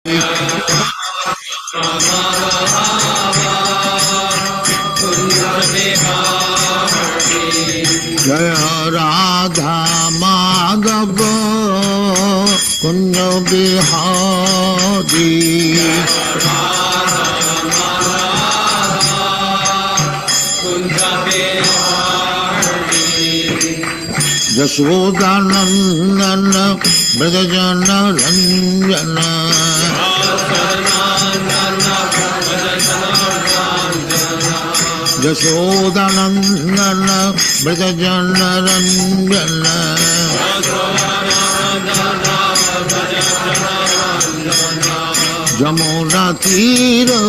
Jaya Radha Madhava Kunja Bihari Jasodhanandana Brajajana Ranjana Jasodhanandana Brajajana Ranjana Jamuna Tira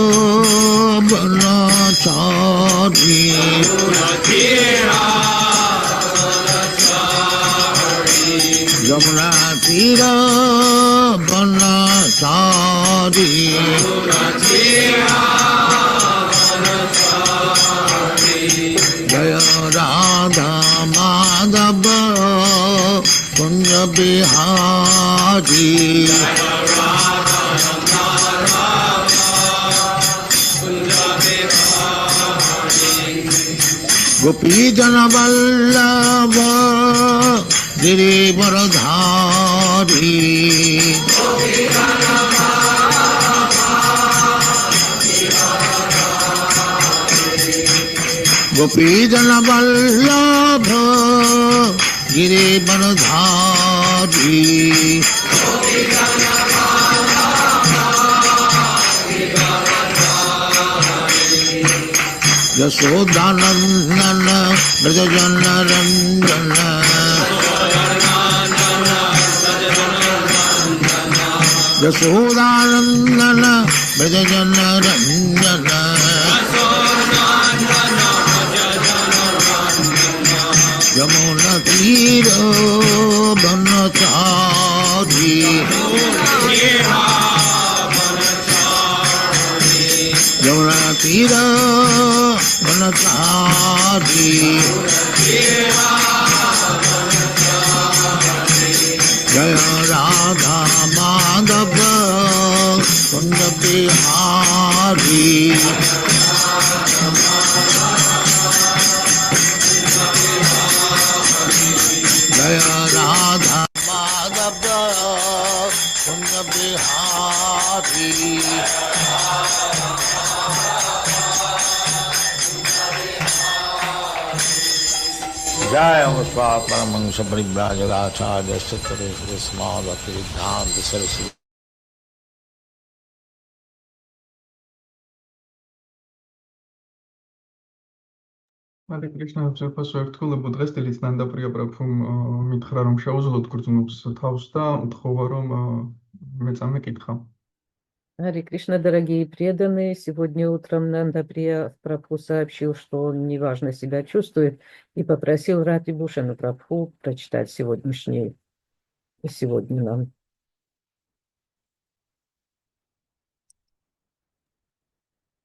Banachari Jamuna Tira Banachari Jaya Radha Madhava Kunja Bihari Gopi Jana Vallabha Girivaradhari Gopi Jana Vallabha Girivaradhari Jasodhanandana Brajajana Ranjana Jasodhanandana Brajajana Ranjana Jamuna Tira Banachari Jamuna Tira Banachari Jaya Radha Madhava Kunja Bihari Jaya Radha Madhava Kunja Bihari Jaya Muspa Paramahansa Parivrajaga Acharya Srimad Bhaktivedanta Saraswati Hare Krishna, ფსეფასო ერთგულებო დღეს დილით ნანდაპრია პრაბჰუმ მითხრა რომ შეუძლოთ გრძნობს თავს და უთხოვა რომ მეწამე კითხა. Харе Кришна, дорогие преданные, сегодня утром Нандаприя Прабху сообщил, что он неважно себя чувствует, и попросил Рати Бушану Прабху прочитать сегодня нам.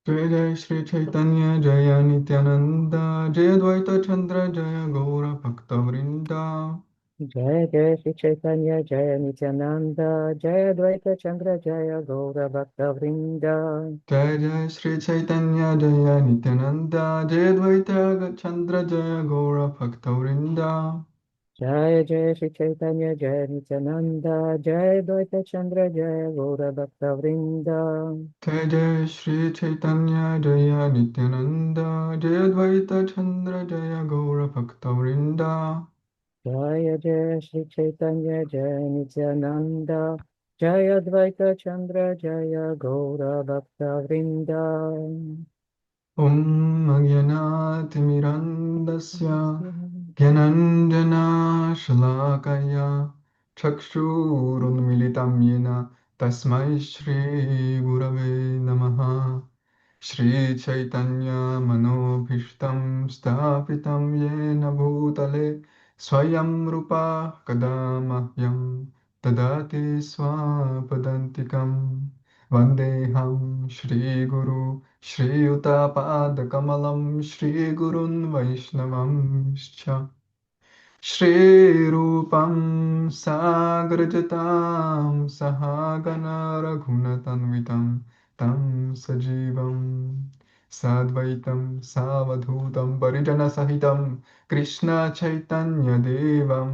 Jai Jai Shri Chaitanya Jaya Nityananda Jaya Dvaita Chandra Jaya Gaura Bhakta Vrinda Jaya Jaya Shri Chaitanya Jaya Nityananda Jaya Dvaita Chandra Jaya Gaura Bhakta Vrinda Jai Jai Shri Chaitanya Jaya Nityananda Jaya Dvaita Chandra Jaya Gaura Bhakta Vrinda Jaya Jaya Shri Chaitanya Jaya Nityananda Jaya Dvaita Chandra Jaya Gaura Bhakta Vrinda Jai Jai Shri Chaitanya Jaya Nityananda Jaya Dvaita Chandra Jaya Gaura Bhakta Vrinda Jaya Jaya Shri Chaitanya Jaya Nityananda Jaya Dvaita Chandra Jaya Gaura Bhakta Vrinda Om Agyanati Mirandasya Gyananjana Shalakaya Chakshurun Militam Yena Tasmai Shri Gurave Namaha Shri Chaitanya Manobhishtam Stapitam Yena Bhutale Swayam Rupa Kadamahyam Tadati Swapadantikam Vandeham Shri Guru Shri Yuta Pada Kamalam Shri Gurun Vaishnavam Scha Shri Rupam Sagrajatam Sahagana Raghunatanvitam Tam Sajivam Sadvaitam Savadhutam Parijana Sahitam Krishna Chaitanya Devam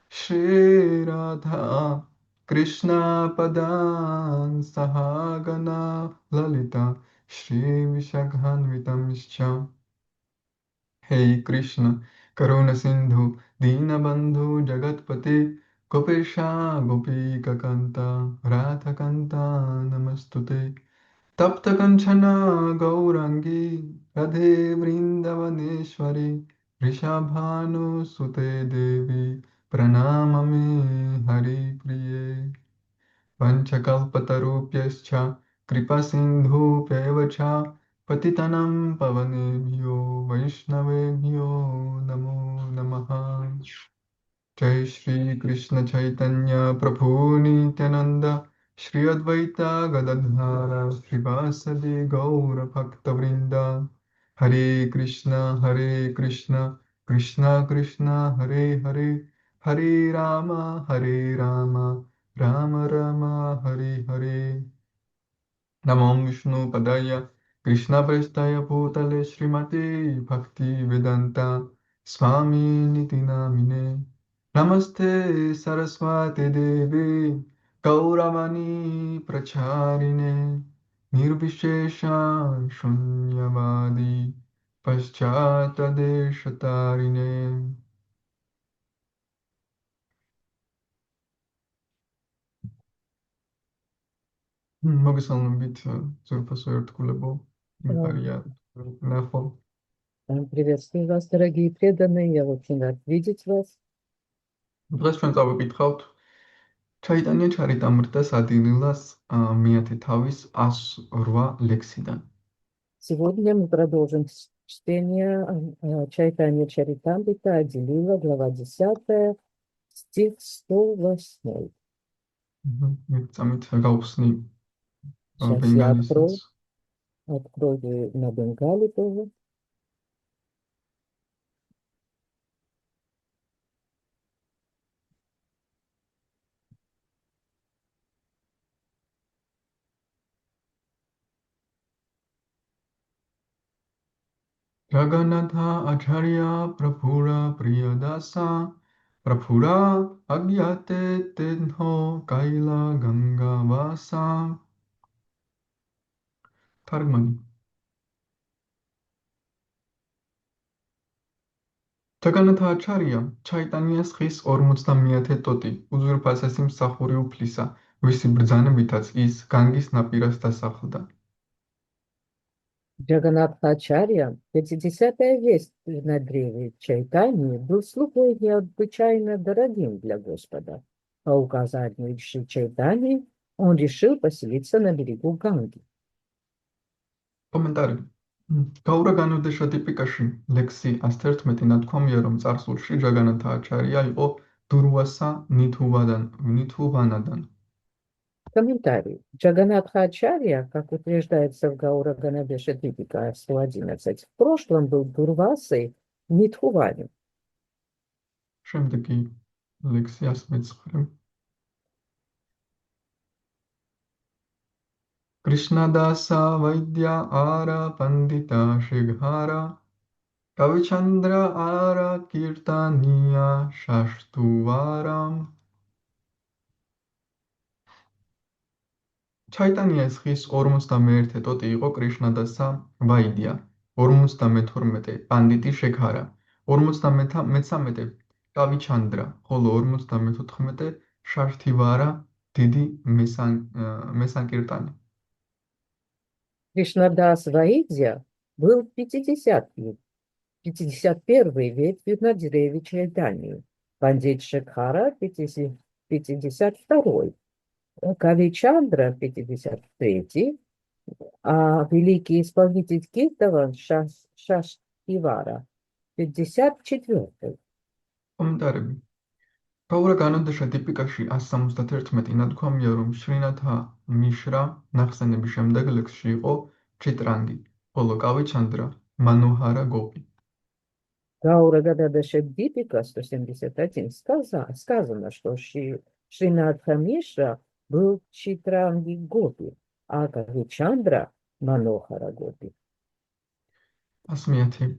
Shri Radha Krishna Padan Sahagana Lalita Shri Vishakhanvitam Ischa Hey Krishna, Karuna Sindhu, Dinabandhu, Jagatpate, Gopesha, Gopika Kanta, Radha Kanta, Namastute, Tapta Kanchana, Gaurangi, Radhe Vrindavaneshwari, Rishabhanu Sute Devi, Pranamame Hari Priye. पञ्चकल्पतरुभ्यश्च कृपासिन्धुभ्येव च पतितनं पवनेभ्यो वैष्णवेभ्यो नमो नमः जय श्री कृष्ण चैतन्य प्रभु नित्यानंद श्री अद्वैता गदाधर श्रीवासदि गौर भक्तवृंद हरे कृष्ण कृष्ण कृष्ण हरे हरे हरे हरे राम राम राम हरे हरे नमो विष्णुपदाय कृष्णप्रेष्ठाय भूतले श्रीमते भक्तिवेदान्ता स्वामिनिति नामिने नमस्ते सरस्वती देवी गौरवाणी प्रचारिणे निर्विशेष शून्यवादी पश्चात्देशतारिणे მოგესალმებით ზურფასო ერთგულებო იმხარია ნახო Приветствую вас, дорогие преданные. Я очень рад видеть вас. დღეს ჩვენ წავიკითხავთ ჩაიტანია ჩარიტამრიტას ადინილას მეათე თავის 108 ლექსიდან. Сегодня мы продолжим чтение Чайтанья Чаритамрита, Адилила, глава 10, стих 108. მიწამით გავხსნი Сейчас я ბენგალისას. открою на бенгале тоже. Jagannatha Acharya Prabhura Priyadasa Prabhura Agyate Tenho Kaila Ganga Vasa თარგმანი ჯაგანათა აჩარია ჩაიტანიას ხის 50-ე ტოტი უძვირფასესი მსახური უფლისა ვისი ბრძანებითაც ის განგის ნაპირას დასახლდა. Джаганатхачарья, 50-я весть на древе Чайтаньи, был слугой необычайно дорогим для Господа. По указанию Шри Чайтаньи он решил поселиться на берегу Ганги. კომენტარი გაურა განუდეშა ტიპიკაში ლექსი 111 ნათქვამია რომ წარსულში ჯაგანათა აჩარია იყო დურვასა ნითუვანადან. Комментарий. Джаганатхачарья, как утверждается в Гаура Ганадеша Дипика 111, в прошлом был Дурвасой Нитхуванем. შემდეგი ლექსი 109 Krishnadasa Vaidya Ara Pandita Shighara Kavichandra Ara Kirtaniya Shashtuvaram ჩაიტანიას ხის 51 ტოტი იყო კრიშნადასა ვაიდია, 52 პანდიტი შექარა, 53 კავიჩანდრა, ხოლო 54 შაშთივარა დიდი მესანკირტანი. Кришнадас Ваидья был 51-й ветвью на древе Чайтаньи, Пандит Шекхара 52-й, Кавичандра 53-й, а великий исполнитель Киртаван Шаштивара 54-й. კომენტარები გაურა განადეშა ტიპიკაში 171 ნათქვამია რომ შრინათა მიშრა ნახსენების შემდეგ ლექსში იყო ჩიტრანგი, ხოლო კავიჩანდრა მანოჰარა გოპი. Гаура Гададаша Дипика 171 сказано, что Шринатха Мишра был Читранги Гопи, а Кавичандра Манохара Гопи. 110.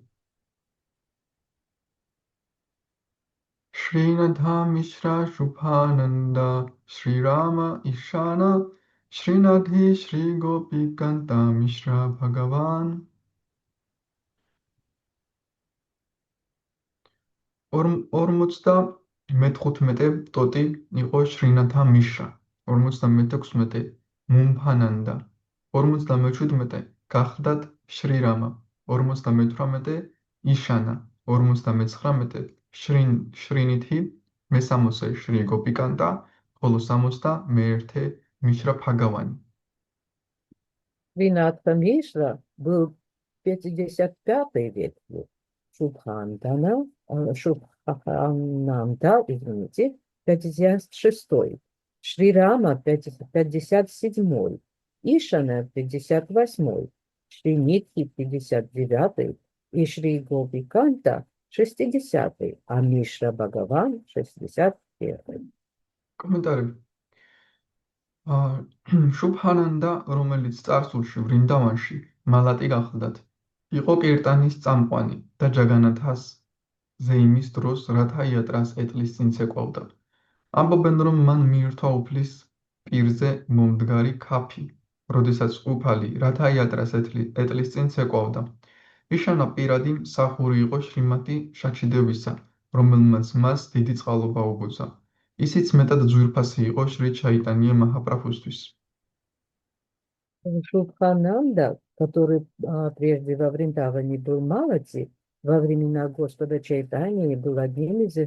Shrinadha Mishra Shubhananda Shri Rama Ishana Shrinadhi Shri Gopi Kanta Mishra Bhagavan 55 ტოტი იყო შრინათა მიშრა, 56 მუმფანანდა, 57 გახლდათ შრი რამა, 58 იშანა, 59 შრინითი, მე-60 შრი გოპიკანტა, ხოლო 61 მიშრა ფაგავანი. Шринатха Мишра был 55-й ветвью. Шубхананда, извините, 56-й. Шри Рама 57-й. Ишана 58-й. Шри Нитхи 59-й. И Шри Гопиканта 60-й. А Мишра Бхагаван 61-й. კომენტარები. შუბჰანანდა, რომელიც წარსულში ვრინდავანში მალატი გახლდათ, იყო კირტანის წამყვანი და ჯაგანათას ზეიმის დროს რათა იატრას ეტლის წინ ცეკვავდა. ამბობენ, რომ მან მიირთვა უფლის პირზე მომდგარი ქაფი, როდესაც უფალი რათა იატრას ეტლის წინ ცეკვავდა. იშანა პირადი მსახური იყო შრიმატი შაჩიდევისა, რომელმაც მას დიდი წყალობა უბოძა. ისიც მეტად ძვირფასი იყო შრი ჩაიტანია მაჰაპрабхуствის. Шубхананда, который прежде во Вриндаване был Малати, во времена Господа Чайтаньи был одним из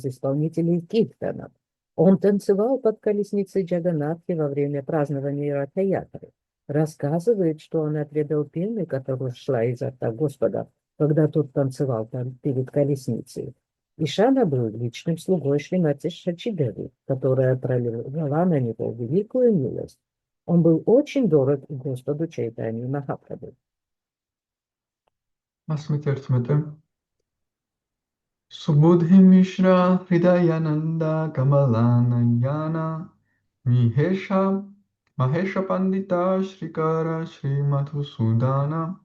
исполнителей Киртана. Он танцевал под колесницей Джаганатхи во время празднования Ратха-ятры. Рассказывает, что он отведал пены, которая шла изо рта Господа, когда тот танцевал там перед колесницей. Ишана был личным слугой Шримати Шачидеви, которая пролила на него великую милость. Он был очень дорог Господу Чайтаньи Махапрабху. 11. Subudhi Mishra Hridayananda Kamalanayana Mahesha Pandita Shrikara Shri Madhusudana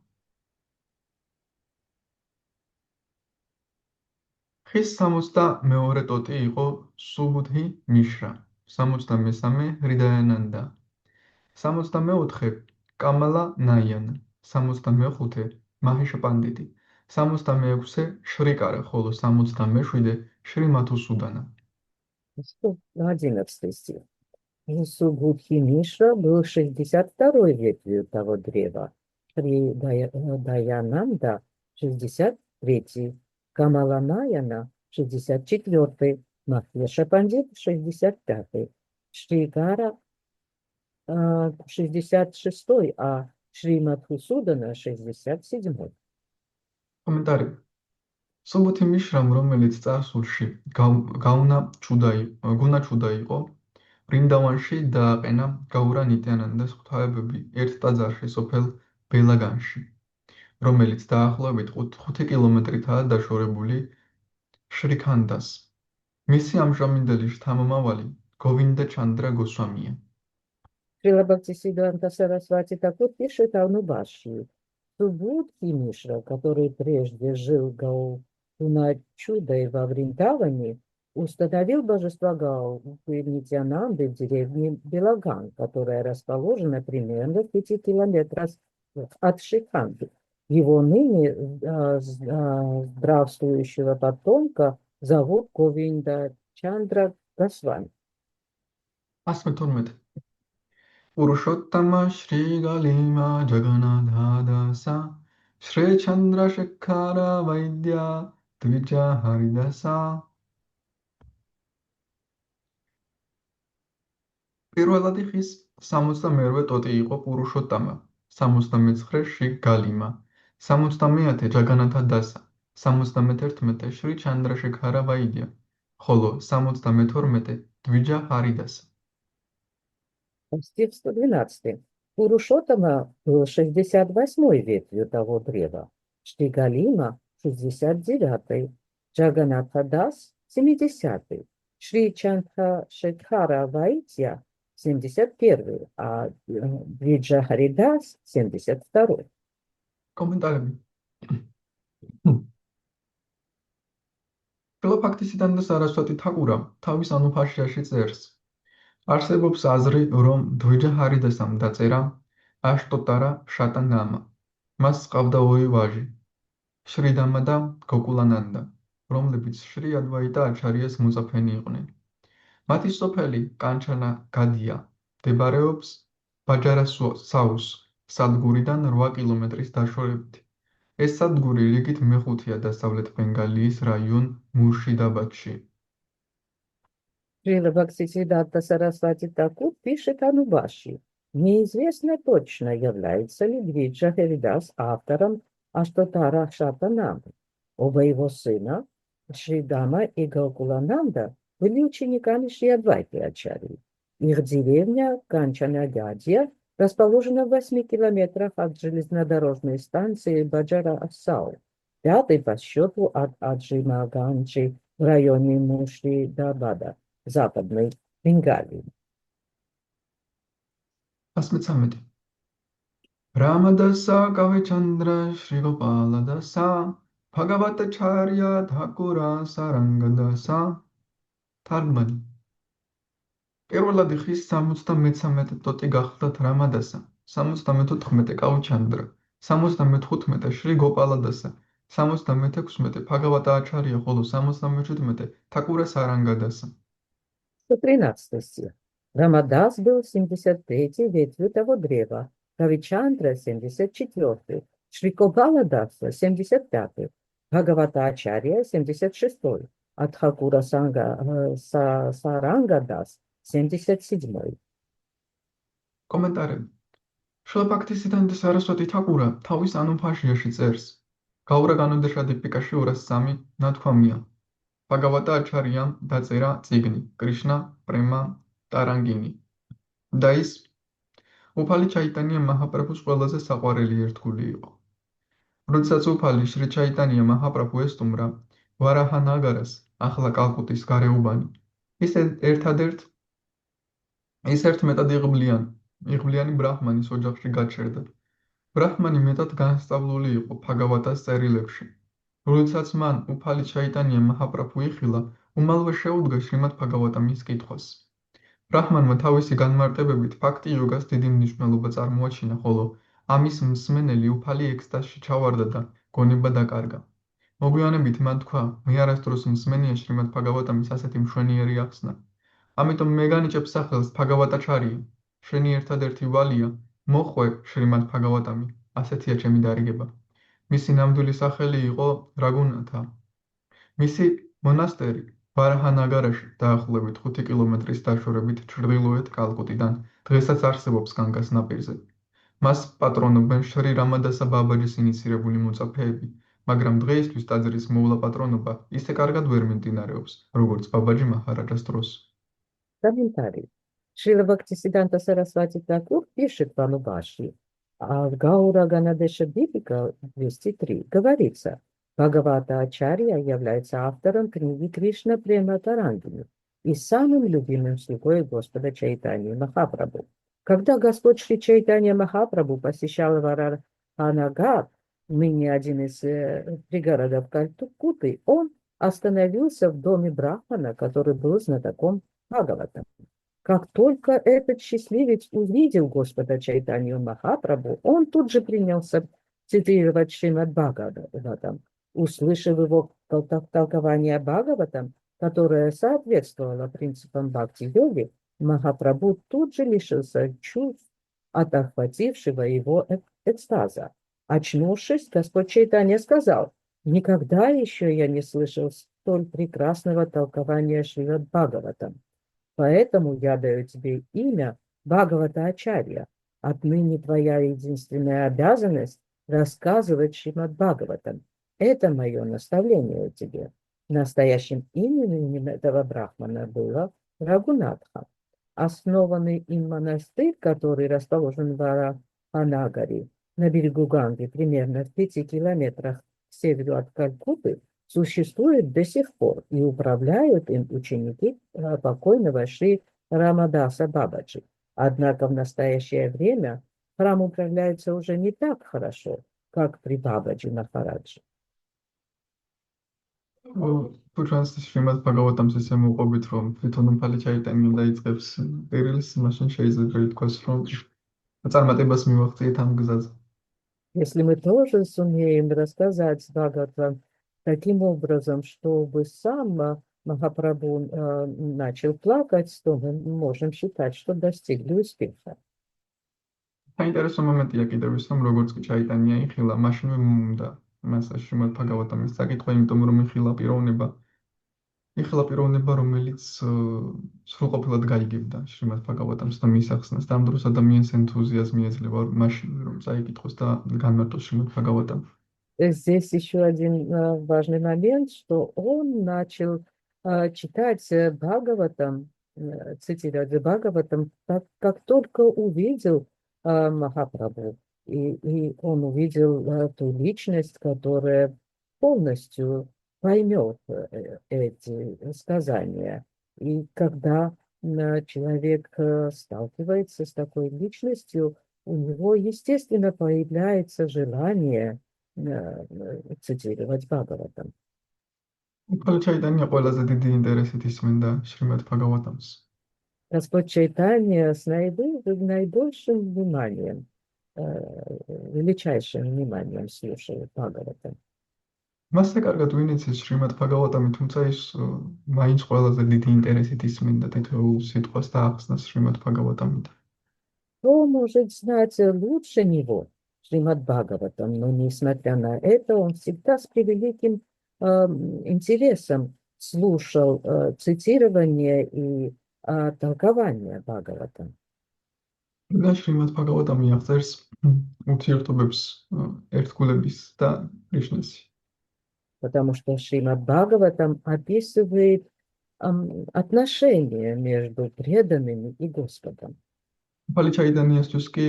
ხის 62 ტოტი იყო სუბუდჰი მიშრა, 63 ჰრიდაიანანდა, 64 კამალა ნაიანა, 65 მაჰეშა პანდიტი, 66 შრიკარა, ხოლო 67 შრი მათუსუდანა. 11 стих. Субудхи Мишра был 62-й ветвью того древа, Шри Даянанда 63-й, Камаланаяна 64-й, Махеша Пандит 65-й, Шригара 66-й, а Шри Мадхусудана 67-й. კომენტარი. სუბუდჰი მიშრამ, რომელიც წარსულში გუნა ჩუდა იყო, ვრინდავანში დააყენა გაურა ნიტიანანდას ღვთაებები ერთ ტაძარში სოფელ ბელაგანში, რომელიც დაახლოებით 5 კილომეტრითაა დაშორებული შრიქანდას. მისი ამჟამინდელი შთამომავალი გოვინდა ჩანდრა გოსვამია. Шрила Бхактисиддханта Сарасвати Такур пишет о Нубаши. Субудхи Мишра, который прежде жил Гауна Чудой во Вриндаване, установил божество Гауры Нитьянанды в деревне Белаган, которая расположена примерно в 5 километрах от Шриханды. Его ныне здравствующего потомка зовут Говинда Чандра Госвами. 12. Purushottama Shri Galima Jagannathadasa Shri Chandra Shekhara Vaidya Tvija Haridasa პირველადი ხის 62 ტოტი იყო პურუშოტამა, 79 შრი გალიმა, 70 ჯაგანათადასა, 71 შრი ჩანდრაშექარა ვაიდია, ხოლო 72 დვიჯა ჰარიდასა. Стих 112. Пурушоттама был 68-й ветвью того древа, Шри Галима 69, Джаганатха Дас 70, Шри Чандха Шекхара Ваитья 71, а Виджа Харидас 72. კომენტარები. ფილოფაქტისიდან და სარასვატი თაკურა თავის ანუფაშიაში წერს. არსებობს აზრი, რომ დვიჯა ჰარიდასამ დაწერა აშტოტარა შატანგამა. მას ჰყავდა ორი ვაჟი, შრიდამა და გოკულანანდა, რომლებიც შრი ადვაიტა აჩარიას მოწაფენი იყვნენ. მათი სოფელი კანჩანა გადია, მდებარეობს ბაჯარასაუს სადგურიდან 8 კილომეტრის დაშორებით. ეს სადგური რიგით მეხუთეა დასავლეთ ბენგალიის რაიონ მურშიდაბადში. Шрила Бхактисиддханта Сарасвати Такур пишет о Нубаши. Неизвестно точно, является ли Двиджа Харидас автором Аштотара Шатанамы. Оба его сына, Шридама и Гокулананда, были учениками Шри Адвайты Ачарьи. Их деревня Канчанагадья расположена в 8 километрах от железнодорожной станции Баджара-Асау, пятой по счету от Аджимаганджи в районе Муршидабада, Западной Бенгалии. 113. Рамадаса Кавичандра Шригопаладаса Бхагаватачарья Thakura Sarangадаса თარგმანი. პირველადი ხის 73 ტოტი გახლდათ რამადასა, 74 კავიჩანდრა, 75 შრი გოპალადასა, 76 ბჰაგავატა აჩარია, ხოლო 77 თაკურა სარანგადასა. 113 стих. Рамадас был 73-й ветвью того древа, Кавичандра 74-й, Шри Гопаладаса 75-й, Бхагавата-ачарья 76-й, а Тхакура Сарангадас 77-й. კომენტარები. შილაბhaktisიდან და სარასვატი თაკურა თავის ანუფაშიაში წერს. გაურა განუდეშა დიპიკაში 203 ნათქვამია. ბჰაგავატა აჩარიამ დაწერა წიგნი კრიშნა პრემა ტარანგინი. და ის უფალი ჩაიტანია მაჰაპრაბჰუს ყველაზე საყვარელი ერთგული იყო. როდესაც უფალი შრი ჩაიტანია მაჰაპრაბჰუ ესტუმრა ვარაჰანაგარას, ახლა კალკუტის გარეუბანი, ის ერთმეტად იღბლიანი ბრაჰმანის ოჯახში გაჩერდა. ბრაჰმანი მეტად განსწავლული იყო ბჰაგავატას წერილებში. როდესაც მან უფალი ჩაიტანია მაჰაპრაბჰუ იხილა, უმალვე შეუდგა შრიმად ბჰაგავატა მის კითხვას. ბრაჰმანმა თავისი განმარტებებით ფაქტი იოგას დიდი მნიშვნელობა წარმოაჩინა, ხოლო ამის მსმენელი უფალი ექსტაზში ჩავარდა და გონება დაკარგა. მოგვიანებით მან თქვა, მე არასდროს მსმენია შრიმად ბჰაგავატამის ასეთი მშვენიერი ახსნა. ამიტომ მე განიჭებ სახელს ბჰაგავატაჩარია. შენი ერთადერთი ვალია, მოხვე შრიმად ბჰაგავატამი, ასეთია ჩემი დარიგება. მისი ნამდვილი სახელი იყო რაგუნათა. მისი მონასტერი ვარაჰანაგარაში დაახლოებით 5 კილომეტრის დაშორებით ჩრდილოეთ კალკუტიდან დღესაც არსებობს განგას ნაპირზე. მას პატრონობენ შრი რამადასა ბაბაჯის ინიცირებული მოწაფეები, მაგრამ დღეისთვის ტაძრის მოვლა პატრონობა ისე კარგად ვერ მიმდინარეობს, როგორც ბაბაჯი მაჰარაჯას დროს. Комментарий. Шрила Бхактисиддханта Сарасвати Такур пишет в Анубаши, а в Гаура Ганадеша Дипика 203 говорится, Бхагавата Ачарья является автором книги Кришна Према Тарангини и самым любимым слугой Господа Чайтаньи Махапрабху. Когда Господь Шри Чайтанья Махапрабху посещал Вараханагар, ныне один из пригородов Калькутты, он остановился в доме Брахмана, который был знатоком Бхагавата. Как только этот счастливец увидел Господа Чайтанью Махапрабху, он тут же принялся цитировать Шримад Бхагаватам. Услышав его толкование Бхагаватам, которое соответствовало принципам бхакти-йоги, Махапрабху тут же лишился чувств от охватившего его экстаза. Очнувшись, Господь Чайтанья сказал: «Никогда еще я не слышал столь прекрасного толкования Шримад Бхагаватам. Поэтому я даю тебе имя Бхагавата Ачарья. Отныне твоя единственная обязанность рассказывать Шримад Бхагаватам. Это мое наставление тебе». Настоящим именем этого брахмана было Рагунатха. Основанный им монастырь, который расположен в Вараханагаре, на берегу Ганги, примерно в 5 километрах к северу от Калькутты существует до сих пор, и управляют им ученики покойного Шри Рамадаса Бабаджи. Однако в настоящее время храм управляется уже не так хорошо, как при Бабаджи Махараджи. თუ ჩვენს შრიმად ბაგავატამს ესე მოყვებით, რომ თვითონ უფალი ჩაიტანია და იწყებს პირილს, მაშინ შეიძლება ითქვას, რომ წარმატებას მივაღწიეთ ამ გზაზე. Если мы тоже сумеем рассказать Бхагаватам таким образом, чтобы сам Махапрабху начал плакать, то мы можем считать, что достигли успеха. საინტერესო მომენტია კიდევ ის, რომ როგორც კი ჩაიტანია იხილა, მაშინვე მომუნდა მას შრიმად ბაგავატამის საკითხვა, იმიტომ რომ იხილა პიროვნება, რომელიც სრულყოფილად გაიგებდა შრიმად ბაგავატამს და მის ახსნას. და ამ დროს ადამიანს ენთუზიაზმი ეძლევა მაშინ, რომ წაიკითხოს და განმარტოს შრიმად ბაგავატამ. Здесь еще один важный момент, что он начал читать Бхагаватам, цитировать Бхагаватам, как только увидел Махапрабху. И он увидел ту личность, которая полностью поймет эти сказания. И когда человек сталкивается с такой личностью, у него, естественно, появляется желание цитировать Бхагаватам. უფალი ჩაიტანია ყველაზე დიდი ინტერესით ისმენდა შრიმად ბაგავატამს. Господь Чайтанья с наибольшим вниманием, величайшим вниманием слушает Бхагаватам. მასზე კარგად ვინიცეს შრიმად ბაგავატამი, თუმცა ის მაინც ყველაზე დიდი ინტერესით ისმენდა თითოეულ სიტყვას და ახსნას შრიმად ბაგავატამით. Кто может знать лучше него, Шримад Бхагаватам, но несмотря на это, он всегда с превеликим интересом слушал цитирование и толкование Бхагаватам. და შრიმად ბაგავატამი აღწერს ურთიერთობებს ერთგულების და კრიშნას. Потому что Шримад Бхагаватам описывает отношения между преданными и Господом. უფალი ჩაიტანიასთვის კი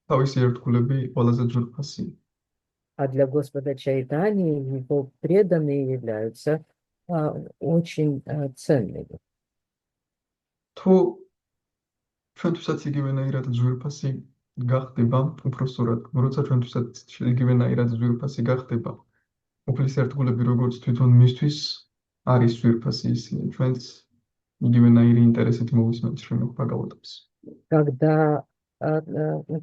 თავისი ერთგულები ყველაზე ძვირფასი. А для Господа Чайтани его преданные являются очень ценными. თუ ჩვენთვისაც იგივენაირად ძვირფასი გახდება, უпростоრად, როცა ჩვენთვისაც იგივენაირად ძვირფასი გახდება, უფლის ერთგულები როგორც თვითონ მისთვის არის ძვირფასი ისინი, ჩვენც იგივენაირი ინტერესით მოვისმენთ შრიმად ბაგავატამს. Когда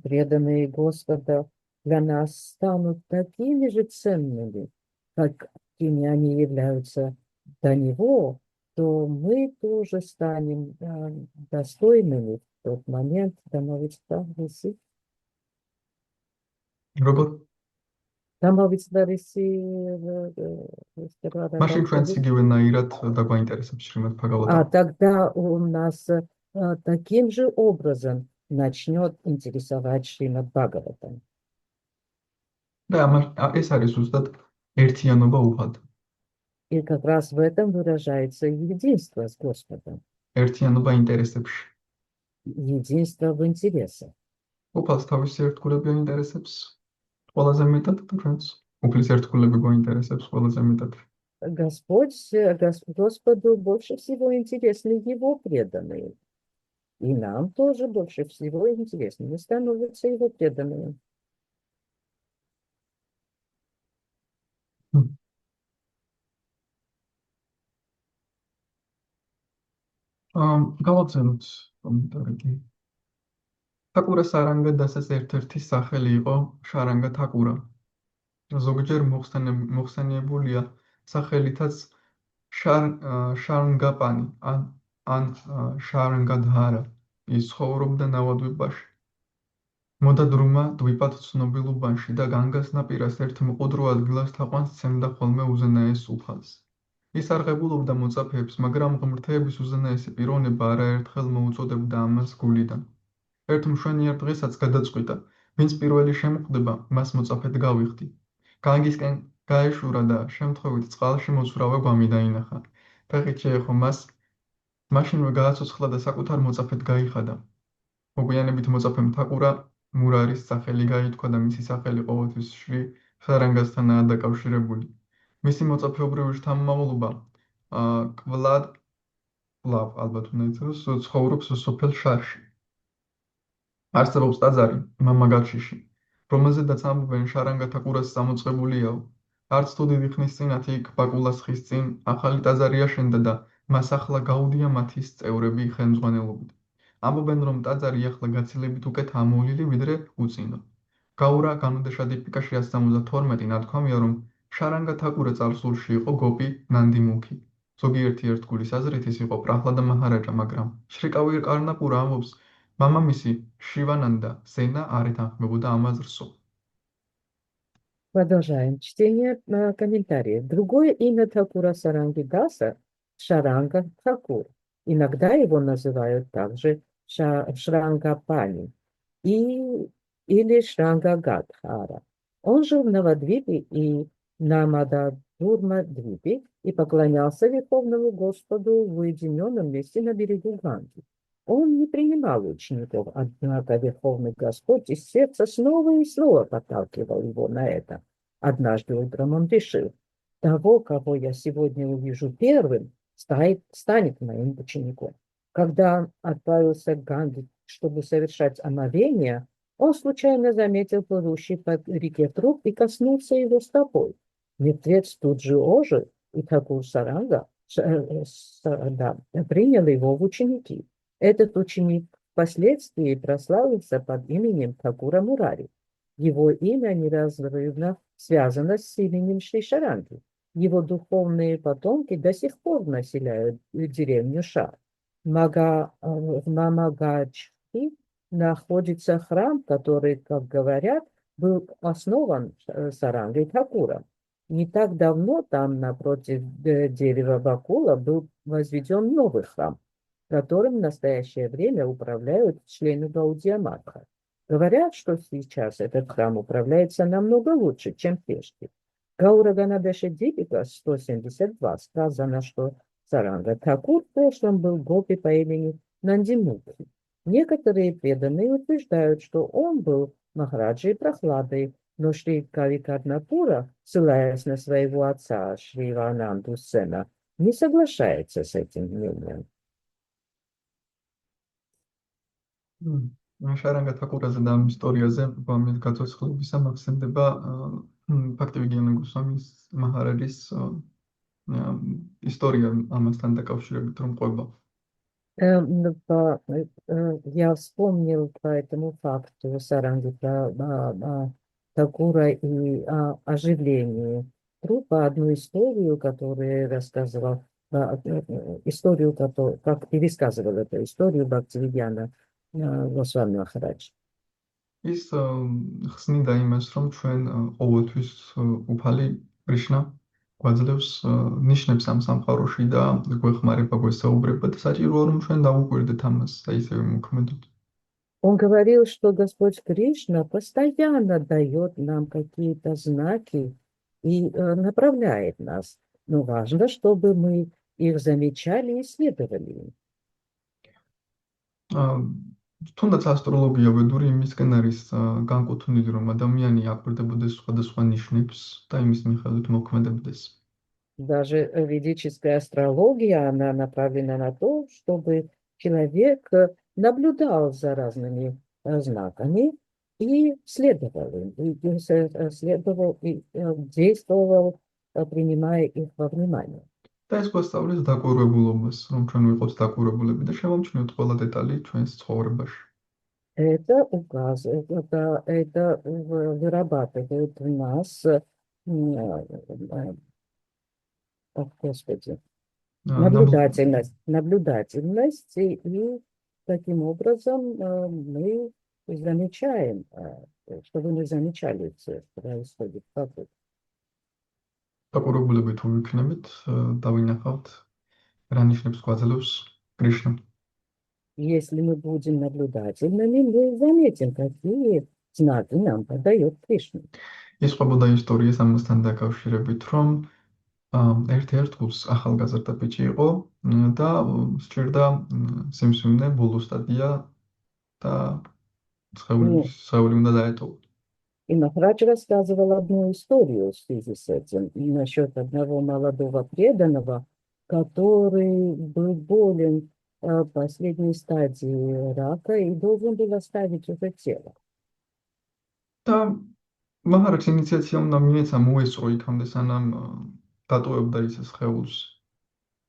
преданные Господа для нас станут такими же ценными, какими они являются для Него, то мы тоже станем достойными в тот момент становиться Дариси. Robot. Становиться Дариси. Машин ჩვენც იგივენაირად დაგვაინტერესებს შრიმად ბაგავატამ. А тогда у нас таким же образом начнет интересовать Шримад Бхагаватам. Да, ეს არის ზუსტად ერთიანობა უხად. И как раз в этом выражается единство с Господом. ერთიანობა ინტერესებში. Единство в интересах. უფალს თავისი ერთგულები აინტერესებს ყველაზე მეტად და ჩვენც უფლის ერთგულები გვაინტერესებს ყველაზე მეტად. Господу больше всего интересны его преданные. И нам тоже больше всего интересны становятся его преданными. გავაგზავნოთ კომენტარი. თაკურა სარანგა დასას ერთ-ერთი სახელი იყო შარანგა თაკურა. ზოგჯერ მოხსენიებულია სახელითაც შარანგაპანი ან შარანგადჰარა. ის ცხოვრობდა ნავადვიპაში. მოდადრუმა დვიპად ცნობილ უბანში და განგას ნაპირას ერთ მყუდრო ადგილას თაყვანს სცემდა ხოლმე უზენაეს უფალს. ის არღებულობდა მოწაფეებს, მაგრამ ღმრთების უზენაესი პიროვნება არაერთხელ მოუწოდებდა ამას გულიდან. ერთ მშვენიერ დღესაც გადაწყვიტა, ვინც პირველი შემოხვდება, მას მოწაფედ გავიხდი. განგისკენ გაეშურა და შემთხვევით წყალში მოძრავა გვამი დაინახა. ფეხით შეეხო მას, მაშინვე გააცოცხლა და საკუთარ მოწაფედ გაიხადა. მოგვიანებით მოწაფემ თაკურა მურარის სახელი გაითქვა და მისი სახელი ყოველთვის შრი შარანგასთანაა დაკავშირებული. მისი მოწაფეობრივი შთამომავლობა კვლავ ალბათ უნდა იცოდოს, ცხოვრობს სოფელ შარში. არსებობს ტაძარი მამაგაჩიში, რომელზედაც ამბობენ შარანგათა ყურას წამოწყებულიაო. არც თუ დიდი ხნის წინათ იქ ბაკულას ხის წინ ახალი ტაძარი აშენდა და მას ახლა გაუდია მათის წევრები ხელმძღვანელობით. ამბობენ, რომ ტაძარი ახლა გაცილებით უკეთ ამოვლილი, ვიდრე უწინო. გაურა განუდეშადიფიკა 172 ნათქვამია, რომ შარანგათა ყურა წარსულში იყო გოპი ნანდიმუქი. ზოგიერთი ერთგულის აზრით ის იყო პრაჰლადა მაჰარაჯა, მაგრამ შრიკავირ კარნაპურა ამბობს, მამამისი შივანанда სენა არ ეთანხმებოდა ამ აზრსო. Продолжаем чтение комментариев. Другое имя Такура Сарангидаса — Шаранга Такур. Иногда его называют также Шрангапани или Шрангагадхара. Он жил в Навадвипе и Намададурма-двипе и поклонялся Верховному Господу в уединенном месте на берегу Ганги. Он не принимал учеников, однако Верховный Господь из сердца снова и снова подталкивал его на это. Однажды утром он решил: того, кого я сегодня увижу первым, станет моим учеником. Когда он отправился к Ганге, чтобы совершать омовение, он случайно заметил плывущий по реке труп и коснулся его стопой. Мертвец тут же ожил, и Такур Саранга принял его в ученики. Этот ученик впоследствии прославился под именем Такура Мурари. Его имя неразрывно связано с именем Шри Шаранги. Его духовные потомки до сих пор населяют деревню Шар. В Мамагаджхи находится храм, который, как говорят, был основан Сарангой Такуром. Не так давно там, напротив дерева Бакула, был возведен новый храм, которым в настоящее время управляют члены Гаудия Матха. Говорят, что сейчас этот храм управляется намного лучше, чем прежде. Гаура Ганадеша Дипика 172 сказано, что Саранга Такур в прошлом был гопи по имени Нандимукхи. Некоторые преданные утверждают, что он был Махараджей Прохладой, но Шри Кавикарнапура, ссылаясь на своего отца Шри Вананду Сена, не соглашается с этим мнением. შარანგათა ყურაზე და ამ ისტორიაზე ამის გაცოცხლებისა მახსენდება ფაქტივიგიანა გოსვამის მაჰარაჯის история ამასთან დაკავშირებით რომ ყვება. Я вспомнил по этому факту Саранги Такура и оживлении трупа одну историю, которую рассказывал, историю, как пересказывал эту историю Бхактивидьяна Госвами Махарадж. ის ხსნიდა იმას, რომ ჩვენ ყოველთვის უფალი კრიშნა გვაძლევს ნიშნებს ამ სამყაროში და გვეხმარება, გვესაუბრება და საჭიროა რომ ჩვენ დავუკვირდეთ ამას და ისევე მოქმედოთ. Он говорил, что Господь Кришна постоянно дает нам какие-то знаки и направляет нас. Но важно, чтобы мы их замечали и следовали им. თუნდაც ასტროლოგია ვედური იმისკენ არის განკუთვნილი, რომ ადამიანი აკვირდებოდეს სხვადასხვა ნიშნებს და იმის მიხედვით მოქმედებდეს. Даже ведическая астрология, она направлена на то, чтобы человек наблюдал за разными знаками и следовал им, и действовал, принимая их во внимание. და ეს გვასწავლის დაკვირვებულობას, რომ ჩვენ ვიყოთ დაკვირვებულები და შევამჩნიოთ ყველა детали ჩვენს ცხოვრებაში. Это вырабатывает в нас, Господи, наблюдательность, и таким образом мы замечаем, что вы не замечали, что происходит вокруг. დაკვირვებულები თუ ვიქნებით, დავინახავთ რა ნიშნებს გვაძლევს კრიშნა. Если мы будем наблюдательными, мы заметим, какие знаки нам подает Кришна. ის ყვებოდა ისტორიას ამასთან დაკავშირებით, რომ ერთ-ერთ გულს ახალგაზრდა ბიჭი იყო და სჭირდა სიმსივნე ბოლო სტადია და სხეული უნდა დაეტოვო. И Махарадж рассказывал одну историю в связи с этим насчет одного молодого преданного, который был болен последней стадии рака и должен был оставить это тело. და მაჰარაჯს ინიციაცია უნდა მიეცა მოესწრო იქამდე სანამ დატოვებდა ის სხეულს.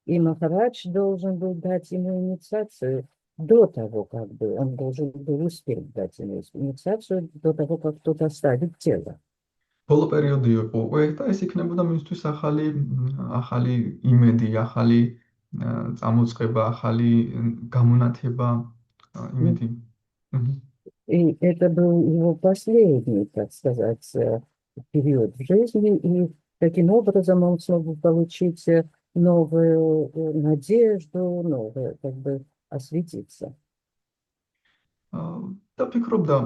И Махарадж должен был дать ему инициацию до того, как бы он должен был успеть дать ему инициацию до того, как тот оставит тело. ბოლო პერიოდი იყო უკვე და ეს იქნებოდა მისთვის ახალი იმედი, ახალი წამოწყება, ახალი გამონათება, იმედი. И это был его последний, так сказать, период в жизни, и таким образом он смог получить новую надежду, новое, как бы, осветиться. და ფიქრობდა,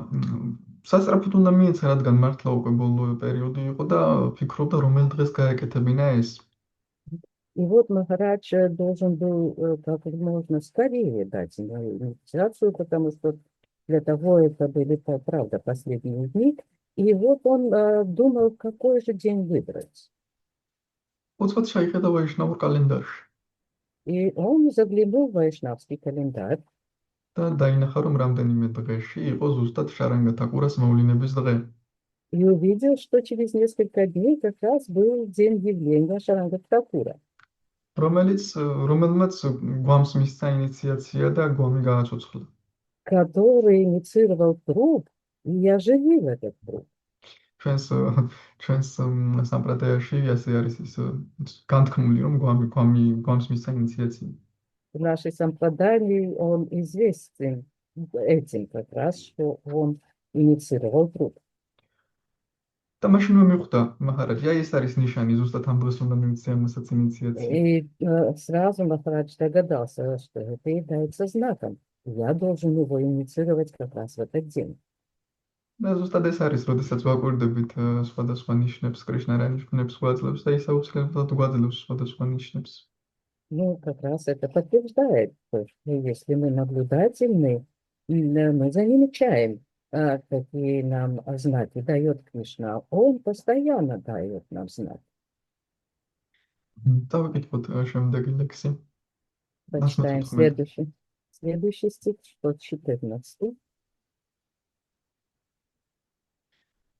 სასწრაფოდ უნდა მიეცა, რადგან მართლა უკვე ბოლო პერიოდი იყო და ფიქრობდა, რომელ დღეს გაეკეთებინა ეს. И вот Махарадж должен был как можно скорее дать ему инициацию, потому что для того это были, правда, последние дни. И вот он думал, какой же день выбрать. უცბად შეიხედა ვაიშნავურ კალენდარში И он заглянул в вайшнавский календарь და დაინახა, რომ რამდენიმე დღეში იყო ზუსტად შარანგა თაკურას მოვლენების დღე. и увидел, что через несколько дней как раз был день явления Шаранга Такура, რომელმაც გვამს მისცა ინიციაცია და გვამი გააცოცხლა. который инициировал труп и оживил этот труп. ჩვენს სამპრადაიაში ასე არის ის განთქმული, რომ გვამს მისცა ინიციაცია. В нашей сампрадании он известен этим как раз, что он инициировал труп. და მაშინვე მიხვდა მაჰარაჯი, აი ეს არის ნიშანი, ზუსტად ამ დღეს უნდა მივცე ამასაც ინიციაცია. И сразу Махарадж догадался, что это является знаком. Я должен его инициировать как раз в этот день. და ზუსტად ეს არის, როდესაც ვაკვირდებით სხვადასხვა ნიშნებს, კრიშნა რა ნიშნებს გვაძლევს და ის აუცილებლად გვაძლევს სხვადასხვა ნიშნებს. Ну, как раз это подтверждает, что если мы наблюдательны, мы замечаем, какие нам знаки дает Кришна. Он постоянно дает нам знаки. დავიკითხოთ შემდეგი ლექსი. Почитаем следующий стих, 114.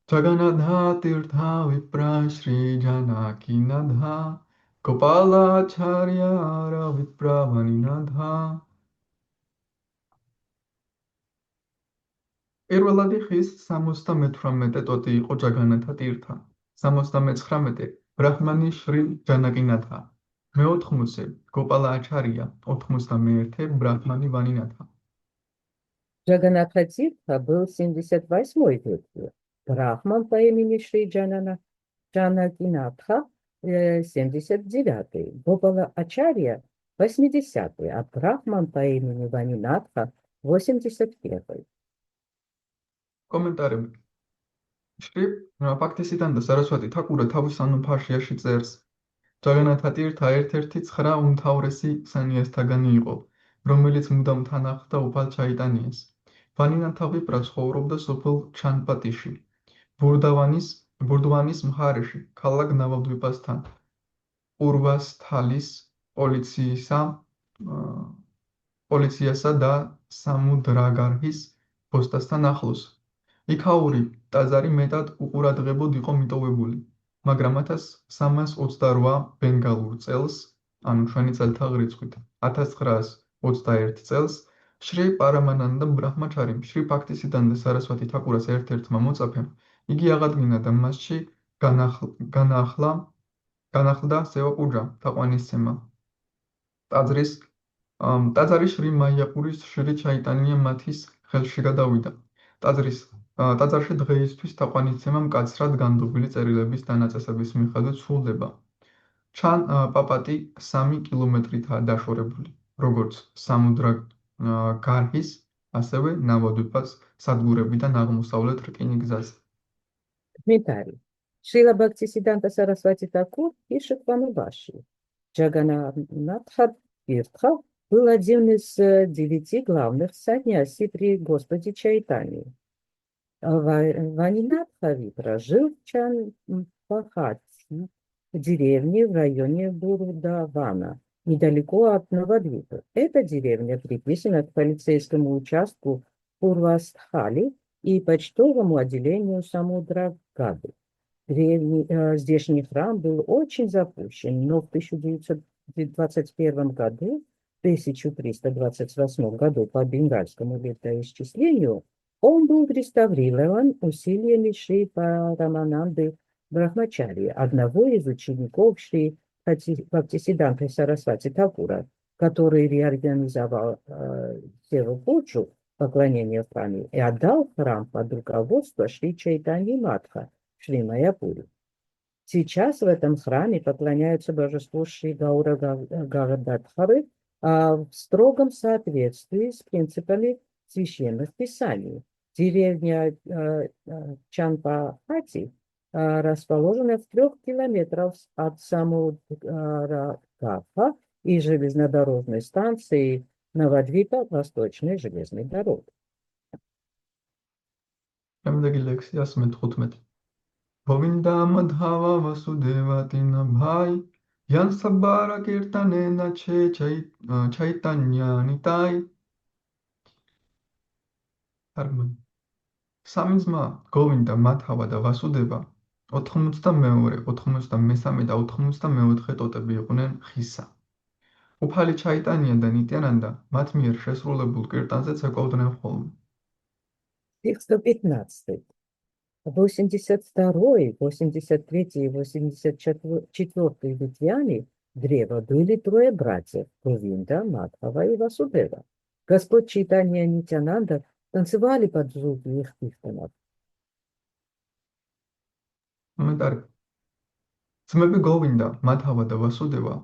Jagannath Tirtha Vipra Shri Janakinadha Gopalacharyara Vipra Vaninadha. პირველადი ხის 78 ტოტი იყო ჯაგანათა ტირთა, 79 ბრაჰმანი შრი ჯანაკინათა, მე-80 გოპალა აჩარია, 81 ბრაჰმანი ვანინათა. Джаганатха Тиртха был 78-й ветви, Брахман по имени Шри Джанакинатха 79-й, Гопала Ачарья 80-й, а Брахман по имени Ванинатха 81-й. კომენტარები. შრი ფაქტისიდან და სარასვატი თაკურა თავის ანუფარშიაში წერს. ჯაგანათა ტირთა ერთ-ერთი 9 უმთავრესი სანიასთაგანი იყო, რომელიც მუდამ თან ახლდა უფალ ჩაიტანიას. ვანინათა ვიპრა ცხოვრობდა სოფელ ჩანპატიში, ბურდვანის მხარეში, ქალაქ ნავადვიპასთან, პურვასთალის პოლიციასა და სამუდრაგარჰის პოსტასთან ახლოს. იქაური ტაძარი მეტად უყურადღებოდ იყო მიტოვებული, მაგრამ 1328 ბენგალურ წელს, ანუ ჩვენი წელთაღ რიცხვით 1921 წელს, შრი პარამანანდა ბრაჰმაჩარიმ, შრი ფაქტისიდან და სარასვატი თაკურას ერთ-ერთმა მოწაფემ, იგი აღადგინა და მასში განახლდა სევა-პუჯა, თაყვანისცემა. ტაძარი შრი მაიაპურის შრი ჩაიტანია მათის ხელში გადავიდა. ტაძარში დღეისთვის თაყვანისცემა მკაცრად განდობილი წერილების დანაწესების მიხედვით სრულდება. პაპატი 3 კილომეტრითაა დაშორებული, როგორც სამუდრაგარჰის, ასევე ნავადვიპას სადგურებიდან აღმოსავლეთ რკინიგზაზე. Комментарий. Шрила Бхактисиданта Сарасвати Такур пишет в Анубаши. Джаганатха Тиртха был один из 9 главных саньяси при Господе Чайтании. Ваниматхави прожил в Чанпахати, в деревне в районе Бурдавана, недалеко от Новодвипа. Эта деревня приписана к полицейскому участку Пурвастхали и почтовому отделению Самудрагады. Здешний храм был очень запущен, но в 1921 году, 1328 году по бенгальскому летоисчислению, он был реставрирован усилиями Шри Парамананды Брахмачари, одного из учеников Шри Бхактисиддханты Сарасвати Такура, который реорганизовал Севу-Пуджу, поклонение в храме, и отдал храм под руководство Шри Чайтаньи Матха в Шри Майяпуре. Сейчас в этом храме поклоняются божеству Шри Гаура Гададхары в строгом соответствии с принципами священных писаний. Деревня Чанпахати расположена в 3 километрах от Самудрагапа и железнодорожной станции Новодвипа Восточной железной дороги. შემდეგი ლექსია 115. Govinda Madhava Vasudeva Tina Bhai Yan Sabara Kirtanena Chaitanya Nitai. თარგმანი. სამი ძმა გოვინდა, მადჰავა და ვასუდევა 92, 93 და 94 ტოტები იყვნენ ხისა. უფალი ჩაიტანია და ნიტიანანდა მათ მიერ შესრულებულ კირტანზე ცეკვავდნენ ხოლმე. Текст 115. 82, 83 и 84 ветвями древа были 3 братьев – Говинда, Мадхава и Васудева. Господь Чайтанья и Нитянанда танцевали под звуки их киртанов. კომენტარი. ძმები გოვინდა, მადჰავა და ვასუდევა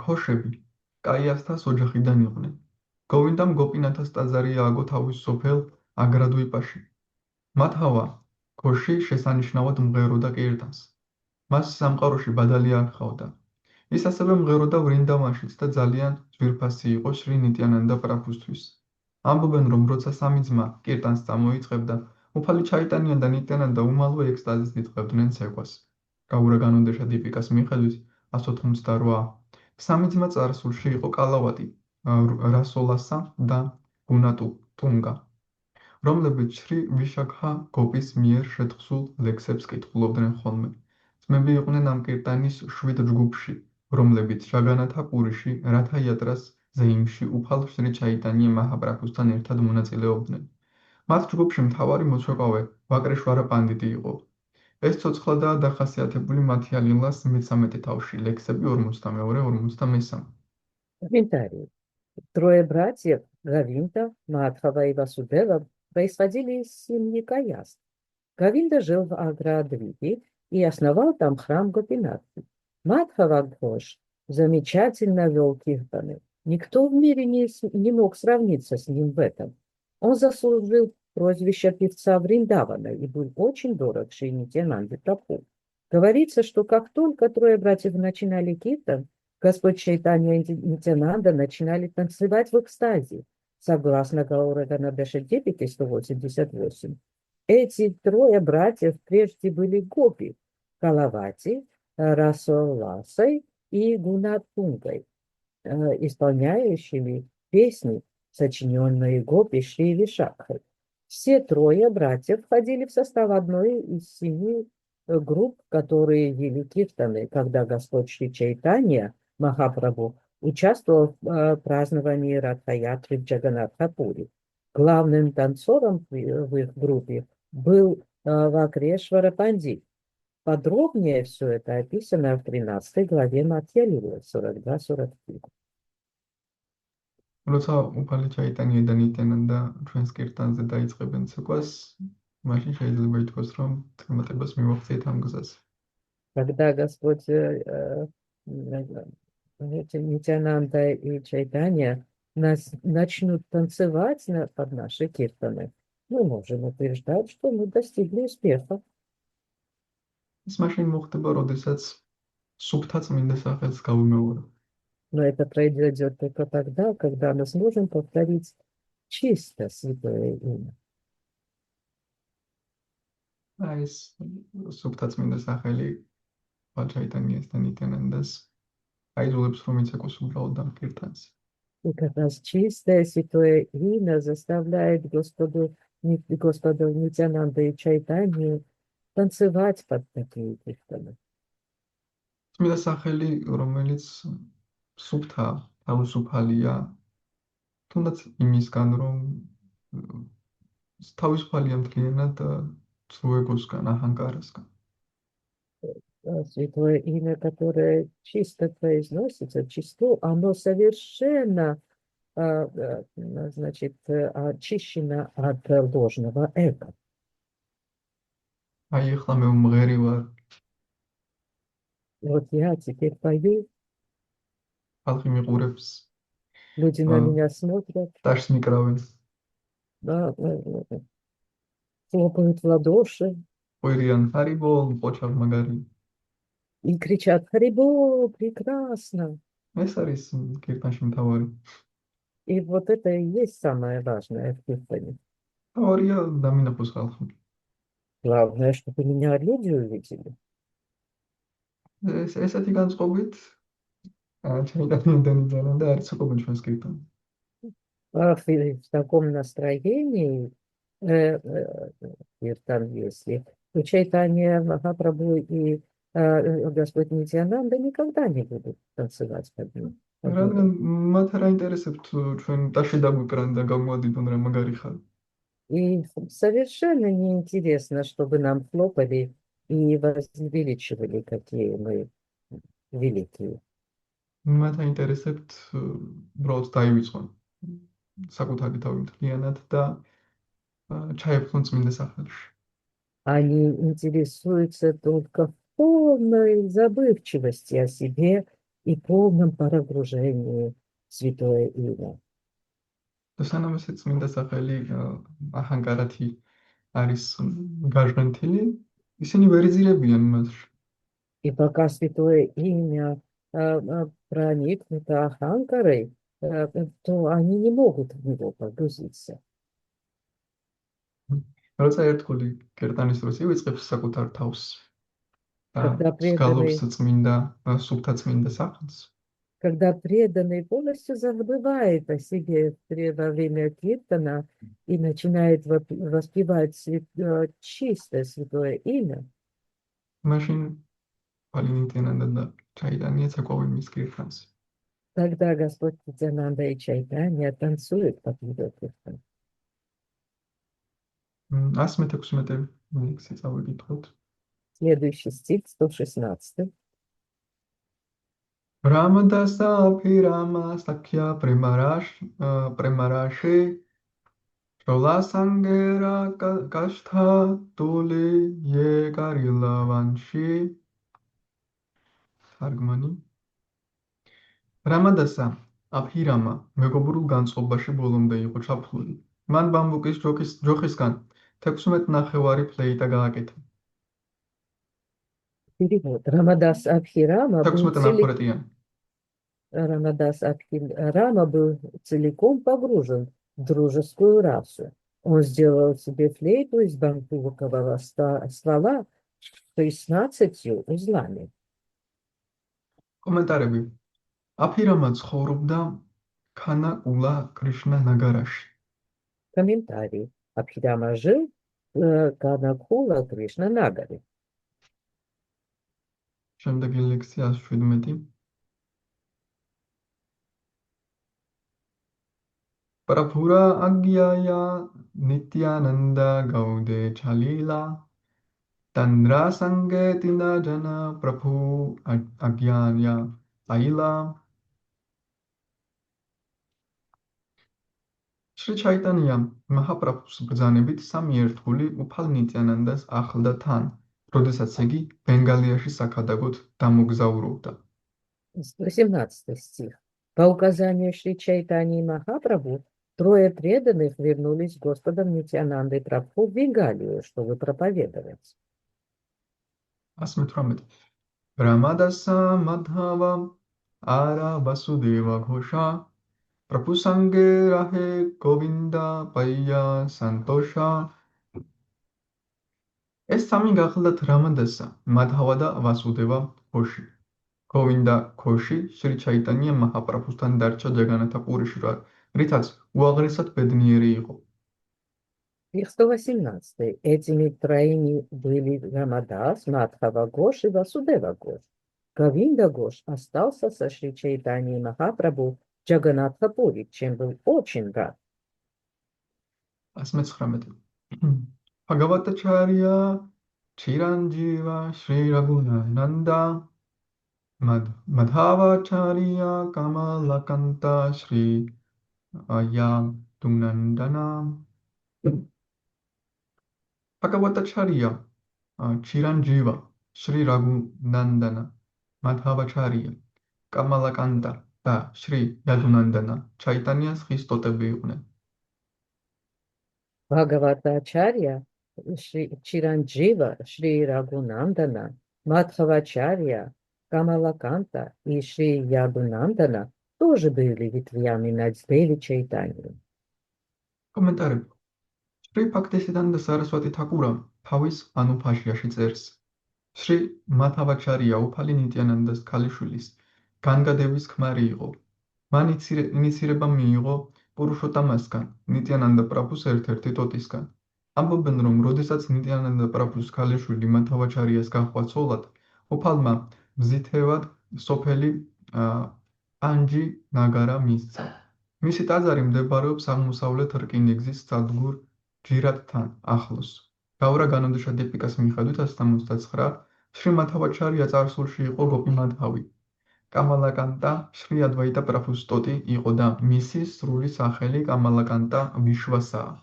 ქოშები კაიასთას ოჯახიდან იყვნენ. გოვინდამ გოპინათას ტაძარი ააგო თავის სოფელ აგრადვიპაში. მადჰავა ქოში შესანიშნავად მღეროდა კირტანს. მას სამყაროში ბადალი არ ჰყავდა. ის ასევე მღეროდა ვრინდავანშიც და ძალიან ძვირფასი იყო შრი ნიტიანანდა პრაბhusთვის. ამბობენ, რომ როცა სამი ძმა კირტანს წამოიწყებდა, უფალი ჩაიტანია და ნიტიანანდა უმალვე ექსტაზით იტყებდნენ ცეკვას. გაურა განონდეშა დიპიკას მიხედვით 188. სამი ძმა წარსულში იყო კალავატი, რასოლასა და გუნატუნგა, რომლებიც შრი ვიშაქა გოპის მიერ შეთხსულ ლექსებს კითხულობდნენ ხოლმე. ძმები იყვნენ ამ კირტანის 7 ჯგუფში, რომლებიც ჯაგანათა პურიში, რათა იატრას ზეიმში უფალ შრი ჩაიტანია მაჰაპრაბჰუსთან ერთად მონაწილეობდნენ. მათ ჯგუფში მთავარი მოწვევავე ვაკრეშვარა პანდიტი იყო. ეს ცოცხლადაა დახასიათებული მათია ლილას მე-13 თავში, лексები 42-43. Комментарий. 3 братьев Говинда, Мадхава и Васудева происходили из семьи Каяст. Говинда жил в Аградвипе и основал там храм Гопинатхи. Мадхава Гhosh замечательно вел киртаны. Никто в мире не мог сравниться с ним в этом. Он заслужил прозвище певца Вриндавана и был очень дорог Шри Нитьянанде Прабху. Говорится, что как только 3 братьев начинали киртан, Господь Чайтанья и Нитьянанда начинали танцевать в экстазе, согласно Гаура Ганадеша Дипике 188. Эти 3 братьев прежде были гопи – Калавати, Расоласой и Гунатунгой, исполняющими песни, сочиненные гопи Шри Вишакхой. Все 3 братьев входили в состав одной из 7 групп, которые вели киртаны, когда Господь Шри Чайтанья Махапрабху участвовал в праздновании Радха-ятры в Джаганнатха-пури. Главным танцором в их группе был Вакрешвара Пандит. Подробнее все это описано в 13 главе Матья-лилы 42-43. როცა უფალი ჩაიტანია და ნიტიანანდა ჩვენს კირტანზე დაიწყებენ ცეკვას, მაშინ შეიძლება ითქვას, რომ წარმატებას მივაღწიეთ ამ გზაზე. Когда Господь Нитьянанда и Чайтанья начнут танцевать под наши киртаны, мы можем утверждать, что мы достигли успеха. ის მაშინ მოხდება, როდესაც სუფთა წმინდა სახელს გავიმეორებ. Но это произойдет только тогда, когда мы сможем повторить чисто святое имя. აი ეს სუფთაწმინდა სახელი ვაჩაიტანიასთან იტანენდას აიძულებს რომ იცეკოს უბრალოდ ამ კირთანს. И как раз чистое святое имя заставляет Господа Нитянанда и Чайтанью танцевать под такие киртаны. წმინდა სახელი, რომელიც სუფთა, თავისუფალია, თუნდაც იმისგან, რომ თავისუფალია მთლიანად ცრუეგოსგან, აჰანკარასგან. Святое имя, которое чисто произносится, чисто, оно совершенно значит, очищено от ложного эго. აი ახლა მე უმღერი ვარ, Вот я теперь пою, ხალხი მიყურებს, люди на меня смотрят, ტაშს მიკრავენ, да, хлопают в ладоши ყვირიან ჰარიბოლ, ყოჩარ მაგარი. и кричат «Харибо, прекрасно!» ეს არის კირთანში მთავარი. И вот это и есть самое важное в киртане. თავარია დამინახოს ხალხი. Главное, чтобы меня люди увидели. ესეთი განწყობით ჩაიტანიანდან იძანენ და არც უყობენ ჩვენს კირთანს. В таком настроении, киртан, если то Чайтанья Махапрабху и Господь Нитьянанда никогда не будут танцевать под ним. რადგან მათ არ აინტერესებთ ჩვენ ტაში დაგვიკრან და გამოვადიდონ რა მაგარი ხარ. И совершенно неинтересно, чтобы нам хлопали и возвеличивали, какие мы великие. მათ აინტერესებთ უბრალოდ დაივიწყონ საკუთარი თავი მთლიანად და ჩაეფლონ წმინდა სახელში. Они интересуются только в полной забывчивости о себе и полном погружении в святое имя. და სანამ ეს წმინდა სახელი აჰანკარათი არის გაჟღენთილი, ისინი ვერ იზრებიან მასში. И пока святое имя проникнуто Аханкарой, то они не могут в него погрузиться. როცა ერთგული კერტანის დროს ივიწყებს საკუთარ თავს Когда და სკალობს преданный, წმინდა სუფთა წმინდა სახელს, когда преданный полностью забывает о себе во время киртана и начинает воспевать чистое святое имя, მაშინ პალინიტიანანდა და ჩაიტანია ცეკვავენ მის კირთანს. тогда Господь Нитьянанда и Чайтанья танцуют под его киртан. 116 ლექსი წავიკითხოთ. Следующий стих, 116. Рамадаса Абхирама Сакья Премараши Шола Сангера Каштха Тули Егарила Ванши Аргмани Рамадаса Абхирама მეგობრულ განწყობაში ბოლომდე იყო ჩაფლული. მან ბამბუკის ჯოხისგან 16 ნახევარი ფლეიტა გააკეთა. Перевод. Рамадас Абхирама был 16 ნახევრატიანი. Рамадас Абхирама был целиком погружен в дружескую расу. Он сделал себе флейту из бамбукового ствола с 16 узлами. კომენტარები. აფირამა ცხოვრობდა ქანა-კულა კრიშნა ნაგარაში. Комментарий. Абхирама жил Канакула Кришна Нагаре. შემდეგი ლექსია 117. პრაბჰურა აგიაია ნიტიანანდა გაუდე ჩალილა ტანდრა სანგეტინა ჯანა პრაბჰუ აგიანია აილა შრი ჩაიტანიამ მაჰაპრაბჰუს ბრძანებით სამი ერთგული უფალ ნიტიანანდას ახლდა თან, როდესაც იგი ბენგალიაში საქადაგოდ დამოგზაურობდა. 117 стих. По указанию Шри Чайтани Махапрабху, трое преданных вернулись с Господом Нитьянандой Прабху в Бенгалию, чтобы проповедовать. 118. Рамадаса Мадхава Ара Vasudeva Ghosha Prabhusange Rahe Govinda Paya Santosha ეს სამი გახლდათ რამადასა, მადჰავა და ვასუდევა ქოში. გოვინდა ქოში შრი ჩაიტანია მაჰაპრაბჰუსთან დარჩა ჯაგანათა პურიში, რითაც უაღრესად ბედნიერი იყო. И 118. Этими троими были Рамадас, Мадхава Гош и Васудева Гош. Говинда Гош остался со Шри Чайтаньей Махапрабху Джаганатха Пури, чем был очень рад. 119. Bhagavatacarya Chiranjiva Shri Raghunananda Madhavacharya Kamalakanta Shri Yadunandana Bhagavatacarya Chiranjiva Shri Raghunandana Madhavacharya Kamalakanta და Shri Yadunandana Chaitanyas Christotebe იყვნენ. Бхагаватачарья, Чиранджива, Шри Рагунандана, Мадхавачарья, Камалаканта и Шри Ягунандана тоже были ветвями над Деви Чайтанью. Комментарий. Shri Bhaktisiddhanta და Saraswati Thakura თავის ანუფაშიაში წერს. Shri Madhavacharya უფალი ნიტიანანდას ქალიშვილის განგადევის ქმარი იყო. მან ინიცირება მიიღო პურუშოტამასგან, ნიტიანანდა პრაბჰუს ერთ-ერთი ტოტისგან. ამბობენ, რომ როდესაც ნიტიანანდა პრაბჰუს ქალიშვილი მადჰავაჩარიას გაჰყვა ცოლად, უფალმა მზითევად სოფელი პანჯი ნაგარა მისცა. მისი ტაძარი მდებარეობს აღმოსავლეთ რკინიგზის სადგურ ჯირათთან ახლოს. გავრა განონდიშა დიპიკას მიხედვით 179 შრი მადჰავაჩარია წარსულში იყო გოპი მადჰავი. კამალაკანტა შრი ადვაიტა პრაბჰუს ტოტი იყო და მისი სრული სახელი კამალაკანტა ვიშვასაა.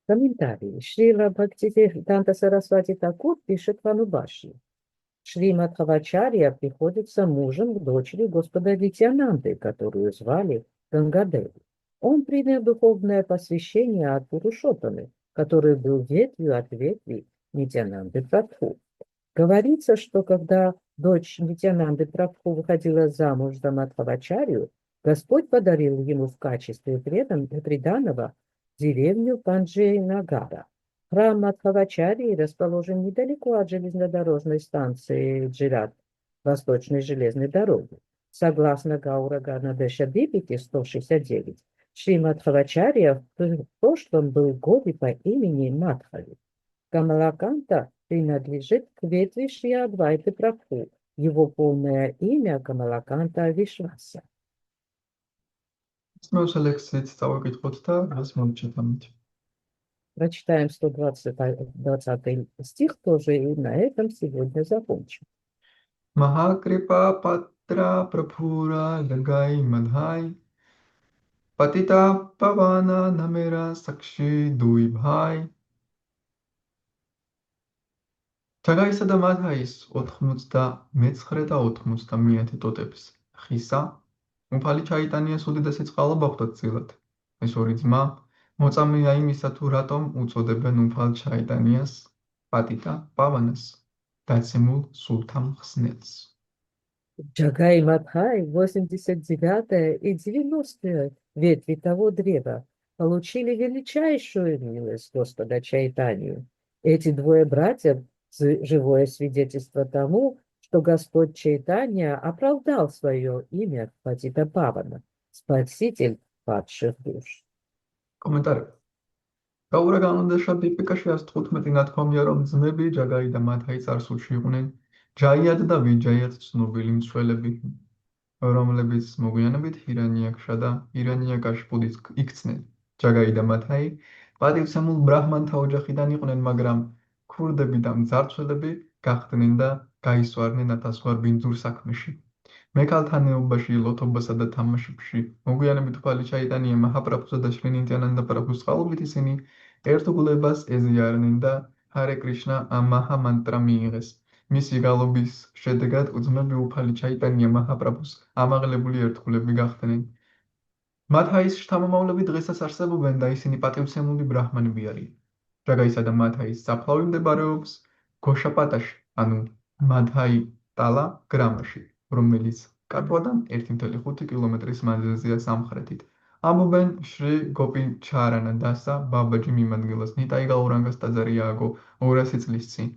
Комментарий. Шрила Бхактисиддханта Сарасвати Такур пишет в Анубаши. Шри Мадхавачарья приходится мужем к дочери Господа Нитьянанды, которую звали Гангадеви. Он принял духовное посвящение от Пурушоттамы, который был ветвью от ветви Нитьянанды Прабху. Говорится, что когда дочь Нитьянанды Прабху выходила замуж за Мадхавачарью, Господь подарил ему в качестве приданого деревню Панджи-Нагара. Храм Мадхавачарьи расположен недалеко от железнодорожной станции Джират, восточной железной дороги. Согласно Гаура-Ганадеша Дипики 169, Шри Мадхавачарья в прошлом был гоби по имени Мадхави. Камалаканта принадлежит к ветви Шри Адвайты Прабху. Его полное имя Камалаканта Вишваса. Прочитаем 120 стих тоже, и на этом сегодня закончим. Махакрипа патра прабхура лагай мадхай Патита павана намера сакши дуй бхай Чагайса და მადჰაის 99 და 99 ტოტების ხისა უფალი ჩაიტანიას უდიდესი წყალობა ხვდათ წილად. ეს ორი ძმა მოწამეა იმისა, თუ რატომ უწოდებენ უფალ ჩაიტანიას პატიტა პავანას, დაცემულ სულთან ხსნელს. Джагай и Мадхай, 89 и 90 ветви того древа, получили величайшую милость Господа Чайтанью. Эти двое братьев – живое свидетельство тому, что Господь Чайтанья оправдал свое имя Патита Павана, спаситель падших душ. Комментарий. გაურა განონდეშა დიპიკაში 115 ნათქვამია, რომ ძმები ჯაგაი და მადჰაი წარსულში იყვნენ ჯაიად და ვიჯაიად ცნობილი მცველები, რომლებიც მოგვიანებით ჰირანიაკშა და ჰირანიაკაშპუდის იქცნენ. ჯაგაი და მადჰაი პატივცემულ ბრაჰმანთა ოჯახიდან იყვნენ, მაგრამ ქურდები და მძარცველები გახდნენ და გაისვარნენ ათასგვარ ბინძურ საქმეში. მექალთანეობაში, ლოთობასა და თამაშებში მოგვიანებით უფალი ჩაიტანია მაჰაპრაბჰუსა და შრი ნიტიანანდა პრაბჰუს წყალობით ისინი ერთგულებას ეზიარნენ და ჰარე კრიშნა მაჰა მანტრა მიიღეს. მისი გალობის შედეგად უძმები უფალი ჩაიტანია მაჰაპრაბჰუს ამაღლებული ერთგულები გახდნენ. მადჰაის შთამომავლები დღესაც არსებობენ და ისინი პატივცემული ბრაჰმანები არიან. ჯაგაისა და მადჰაის საფლავი მდებარეობს გოშაპატაში, ანუ მადჰაი ტალა გრამაში, რომელიც კარგვადან 1.5 კილომეტრის მანძილზეა სამხრეთით. ამობენ შრი გოპინჩარანა დასა ბაბაჯი მიმადგილას ნიტაი გაურანგას ტაძარიააგო 200 წლის წინ.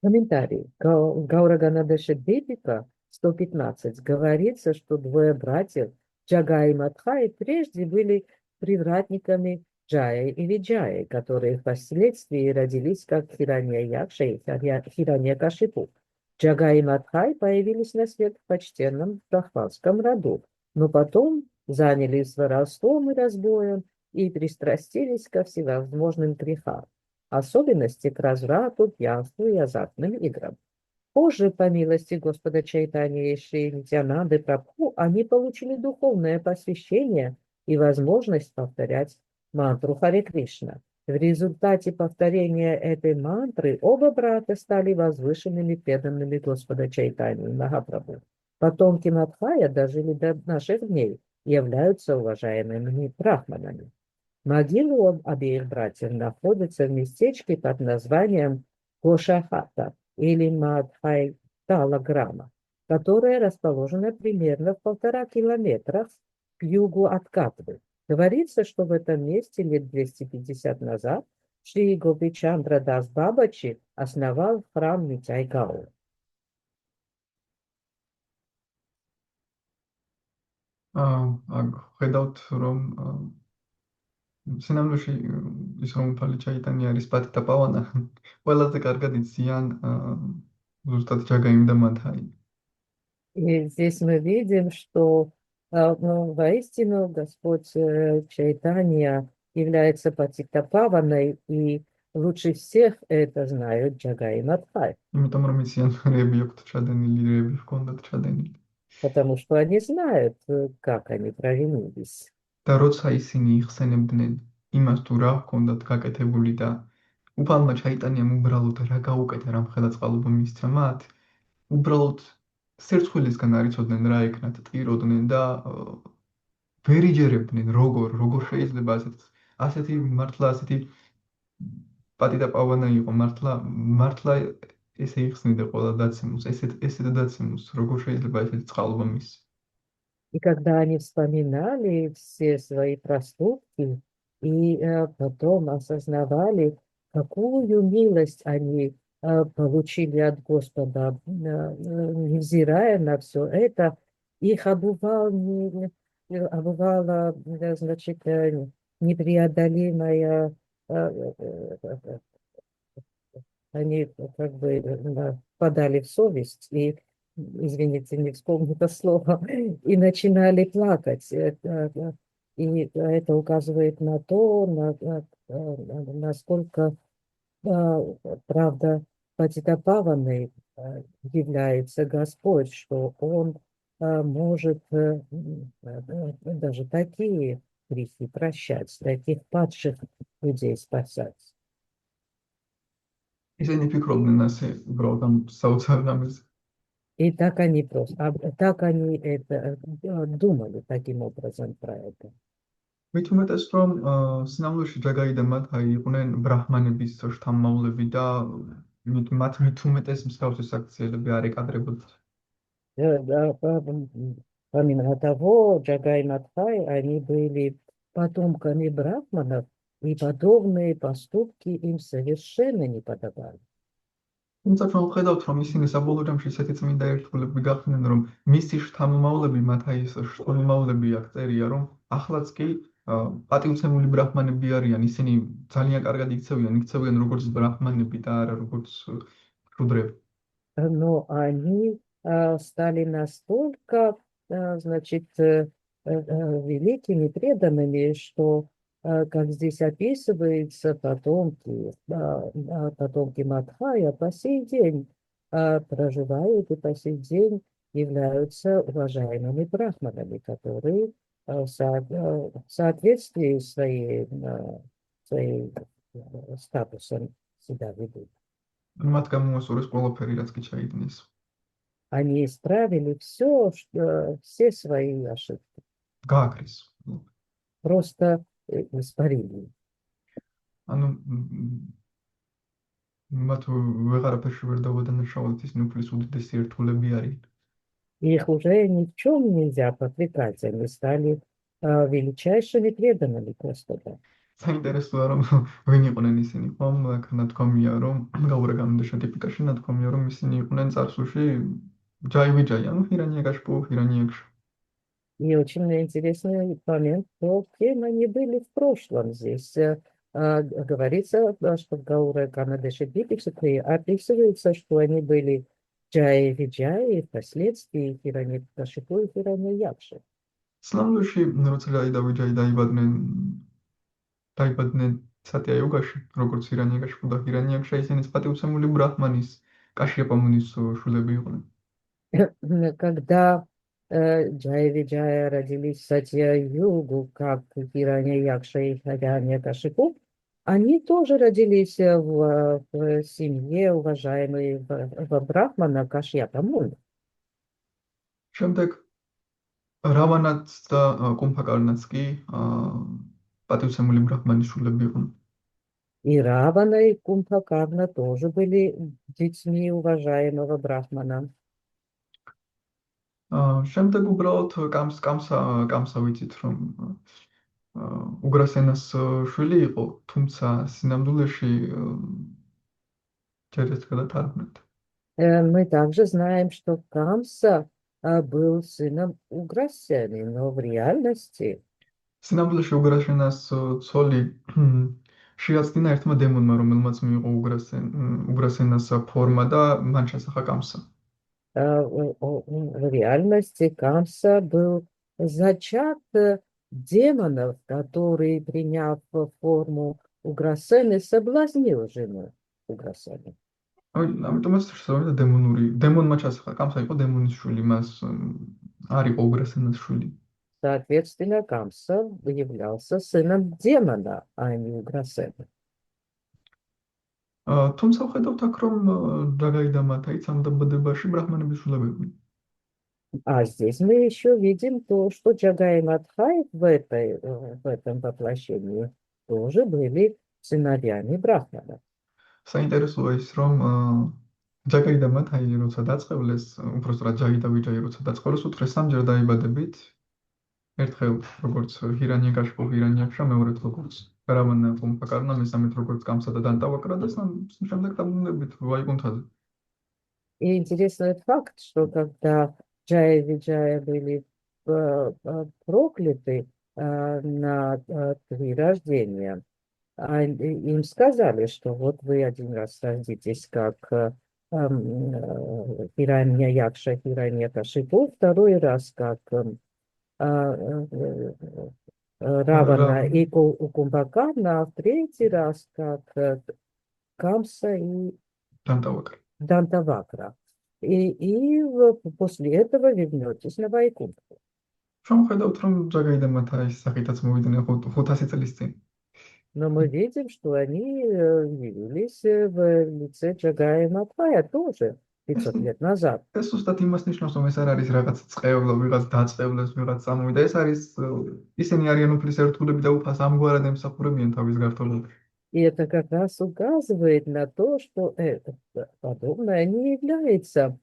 Комментарий. Гаура Ганадеша Депика 115 говорится, что двое братьев Джага и Мадхай прежде были привратниками Джая и Виджая, которые впоследствии родились как Хиранья Якша и Хиранья Кашипу. Джага и Мадхай появились на свет в почтенном брахманском роду, но потом занялись воровством и разбоем и пристрастились ко всевозможным грехам, особенности к разврату, пьянству и азартным играм. Позже, по милости Господа Чайтаньи и Шри Нитьянанды Прабху, они получили духовное посвящение и возможность повторять мантру Харе Кришна. В результате повторения этой мантры оба брата стали возвышенными преданными Господа Чайтаньи Махапрабху. Потомки Мадхая дожили до наших дней и являются уважаемыми брахманами. Могилы обеих братьев находятся в местечке под названием Гошахата или Мадхай-Талаграма, которое расположено примерно в 1,5 километра к югу от Катвы. Говорится, что в этом месте лет 250 назад Шри Гопичандра Дас Бабачи основал храм Нитяй-Гаур. ხედავთ რომ სინამდვილეში ის რომ ფალი ჩაიტანი არის პატიტა პავანა ყველაზე კარგად იციან ზუსტად ჯაგაიმ და მათაი. И здесь мы видим, что воистину Господь Чайтанья является Патитапаваной, и лучше всех это знают Джага и Мадхай, იმიტომ რომ იციან რეები აქვთ ჩადენილი, რეები ჰქონდათ ჩადენილი. потому что они знают, как они провинились. და როცა ისინი იხსენებდნენ იმას თუ რა ჰქონდათ გაკეთებული და უფალმა ჩაიტანიამ უბრალოდ რა გაუკეთა, რა მხედაწყალობა მისცა მათ, უბრალოდ სერცხვილისგან არ იცოდნენ რა ეკნათ, ტიროდნენ და ვერ იჯერებდნენ როგორ შეიძლება ასეთი მართლა ასეთი პატიტა პავანა იყო, მართლა ესე იხსნიდა ყველა დაცემულს, ესეთ დაცემულს, როგორ შეიძლება ესეთი წყალობა მისცეს. И когда они вспоминали все свои проступки и потом осознавали, какую милость они получили от Господа, невзирая на все это, их обувала, значит, непреодолимая, они как бы впадали в совесть и, извините, не вспомню это слово, и начинали плакать. И это указывает на то, насколько правда Патитапаваной является Господь, что Он может даже такие грехи прощать, таких падших людей спасать. ისინი ფიქრობდნენ ასე უბრალოდ ამ საოცარ. И так они это думали таким образом про это. მით უმეტეს რომ სინამდვილეში ჯაგაი და მათაი იყვნენ ბრაჰმანების შთამომავლები და მათ მით უმეტეს მსგავსი საქციელები არ ეკადრებოდათ. Помимо того, Джага и Мадхай, они были потомками брахманов, и подобные поступки им совершенно не подобали. თუმცა ჩვენ ვხედავთ რომ ისინი საბოლოო ჯამში ისეთი წმინდა ერთგულები გახდნენ რომ მისი შთამომავლები მათაის შთამომავლები აქ წერია რომ ახლაც კი პატივცემული ბრაჰმანები არიან, ისინი ძალიან კარგად იქცევიან როგორც ბრაჰმანები და არა როგორც შუდრები. Но они стали настолько, значит, великими, преданными, что, как здесь описывается, потомки Мадхая по сей день проживают и по сей день являются уважаемыми брахманами, которые в соответствии своим статусом себя ведут. მათ გამოასწორეს ყველაფერი, რაც კი ჩაიდინეს. Они исправили все свои ошибки. გააკრეს. Просто испарили. ანუ მათ ვეღარაფერში ვერ დავადანაშაულეთ, ისინი უფლის უდიდესი ერთგულები არიან. Их уже ни в чем нельзя попрекать, они стали величайшими преданными Господа. საინტერესოა რომ ვინ იყვნენ ისინი, ხომ? აქ ნათქვამია რომ გაურეგამდე ტიპიკაში ნათქვამია რომ ისინი იყვნენ წარსულში ჯაი-ვიჯაი, ანუ ჰირანია-კაშიპუ, ჰირანია-კშ. И очень интересный момент, то, кем они были в прошлом. Здесь говорится, что в Гауре Ганадеше Бипикшитри описывается, что они были Джаи Виджаи, и впоследствии Хирани Кашипу и Хирани Якши. სლამლუში როცა ჯაი და ვიჯაი დაიბადნენ სატიაიოგაში, როგორც ჰირანია-კაშიპუ და ჰირანია-კშა, ისინიც პატივცემული ბრაჰმანის კაშიაპამუნის შულები იყვნენ. Когда Джаи Виджая родились в Сатья-Югу, как Хирани Якша и Хирани Кашипу, они тоже родились в семье уважаемой Брахмана Кашьяпа-Муни. შემდეგ რავანაც და კუმბაკარნაც კი პატივცემული ბრაჰმანის შულები იყვნენ. И Равана, и Кумбакарна тоже были детьми уважаемого Брахмана. შემდეგ უბრალოდ კამსა ვიცით რომ უგრასენას შვილი იყო, თუმცა სინამდვილეში ჯერ ეს გადათარგმნეთ. Мы также знаем, что Камса был сыном Уграсены, но в реальности სინამდვილეში უგრასენას ცოლი შეაცდინა ერთმა დემონმა, რომელმაც მიიღო უგრასენას ფორმა და მან ჩასახა კამსა. в реальности Камса был зачат демонов, который, приняв форму Уграсены, соблазнил жену Уграсены. ამიტომაც შესაძლოა დემონმა ჩასახა კამსა იყო დემონის შვილი, მას არ იყო უგრასენას შვილი. Соответственно, Камса являлся сыном демона, а не Уграсены. თუმცა ვხედავთ აქ რომ ჯაგაი და მათაი ცამდებაში ბრაჰმანების შულები იყვნენ. А здесь мы еще видим то, что Джагай и Мадхай в этом воплощении тоже были сыновьями Брахмана. საინტერესოა ის რომ ჯაგაი და მათაი როცა დაწყევლეს, უпростоრად ჯაი და ვიჯაი როცა დაწყევლეს, უთხრეს სამჯერ დაიბადებით. ერთხელ როგორც ჰირანია-კაშიპუ, ჰირანია-კშა, მეორედ როგორც რავანა, კუმბაკარნა, მესამედ როგორც კამსა და დანტავაკრა და შემდეგ დაბრუნდებით ვაიკუნთაზე. И интересный факт, что когда Джая и Виджая были прокляты на 3 рождения, им сказали, что вот вы один раз родитесь как Хиранья-Якша, Хиранья-Кашипу, второй раз как Равана и Кумбакарна, а в 3-й раз как Камса и Дантавакра. И после этого вернетесь на Вайкунтху. შევხედავთ რომ ჯაგაი და მათაის სახითაც მოვიდნენ 500 წლის წინ. Но мы видим, что они явились в лице Джагая и Мадхая тоже 500 лет назад. ეს უბრალოდ იმას ნიშნავს, რომ ეს არ არის რაღაც წყევლა, ვიღაც დაწყევლეს, ვიღაც წამოვიდა. ეს არის ისინი არიან უფლის ერთგულები და უფას ამგვარად ემსახურებიან თავის გართობაზე. И это как раз указывает на то, что подобное не является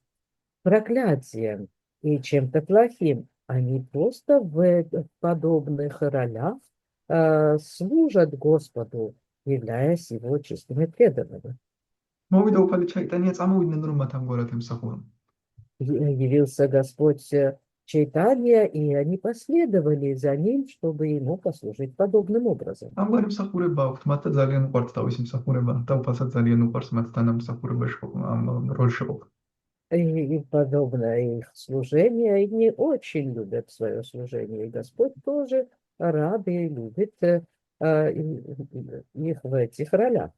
проклятием и чем-то плохим. Они просто в подобных ролях служат Господу, являясь Его чистыми преданными. მოვიდა უფალი ჩაიტანია, წამოვიდნენ რომ მათ ამგვარად ემსახურონ. Явился Господь Чайтанья, и они последовали за ним, чтобы ему послужить подобным образом. ამგვარი მსახურება აქვთ, მათ ძალიან უყვართ თავისი მსახურება და უფალსაც ძალიან უყვარს მათთან ამ მსახურებაში ამ როლში ყოფნა. И подобное их служение, и не очень любят свое служение. И Господь тоже рад и любит их в этих ролях.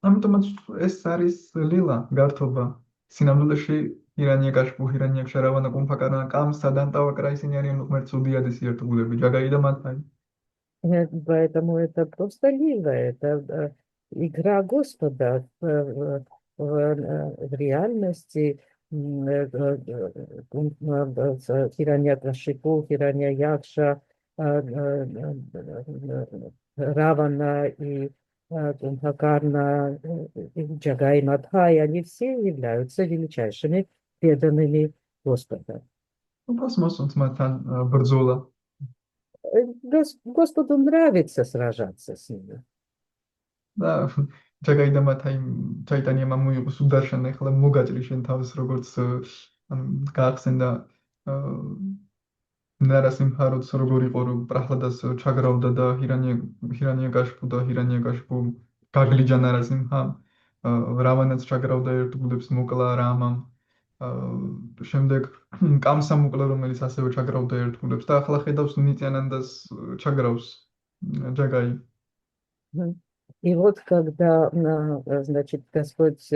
ამიტომაც ეს არის ლილა, გართობა. სინამდვილეში ჰირანია-კაშიპუ, ჰირანია-კშა, რავანა, კუმბაკარნა, კამსა, დანტავაკრა ისინი არიან ღმერთს უდიადეს ერთგულები, ჯაგაი და მათაი. Поэтому это просто лила, это игра Господа в реальности. Хиранья-кашипу, Хиранья-якша, Равана и Кумбакарна, Джагай и Мадхай, они все являются величайшими преданными Господа. უფალს მოსუნთ მათთან ბრძოლა. Господу нравится сражаться с ними. და ჯაგაი და მათაი ჩაიტანიამ ამოიღო სუდარშან ახლა მოგაჭრი შენ თავს როგორც გაახსენდა ნარასიმჰაროც როგორ იყო რომ პრაჰლადას ჩაგრავდა და ჰირანიაკაშფუ გაგლიჯა ნარასიმჰამ რავანაც ჩაგრავდა ერთ გულებს მოკლა რამამ შემდეგ კამსამ მოკლა რომელიც ასევე ჩაგრავდა ერთ გულებს და ახლა ხედავს ნიტიანანდას ჩაგრავს ჯაგაი. И вот когда, значит, Господь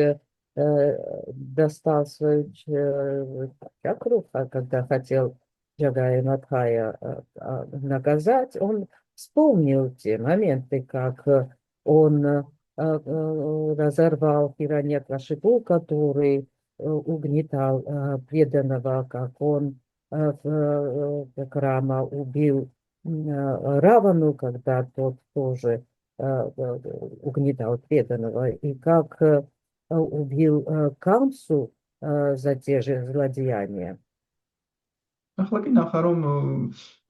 достал свою чакру, когда хотел Джагая Мадхая наказать, он вспомнил те моменты, как он разорвал Хираньякашипу, который угнетал преданного, как он как Рама убил Равану, когда тот тоже угнетал преданного, и как убил Камсу за те же злодеяния. ახლა კი ნახა რომ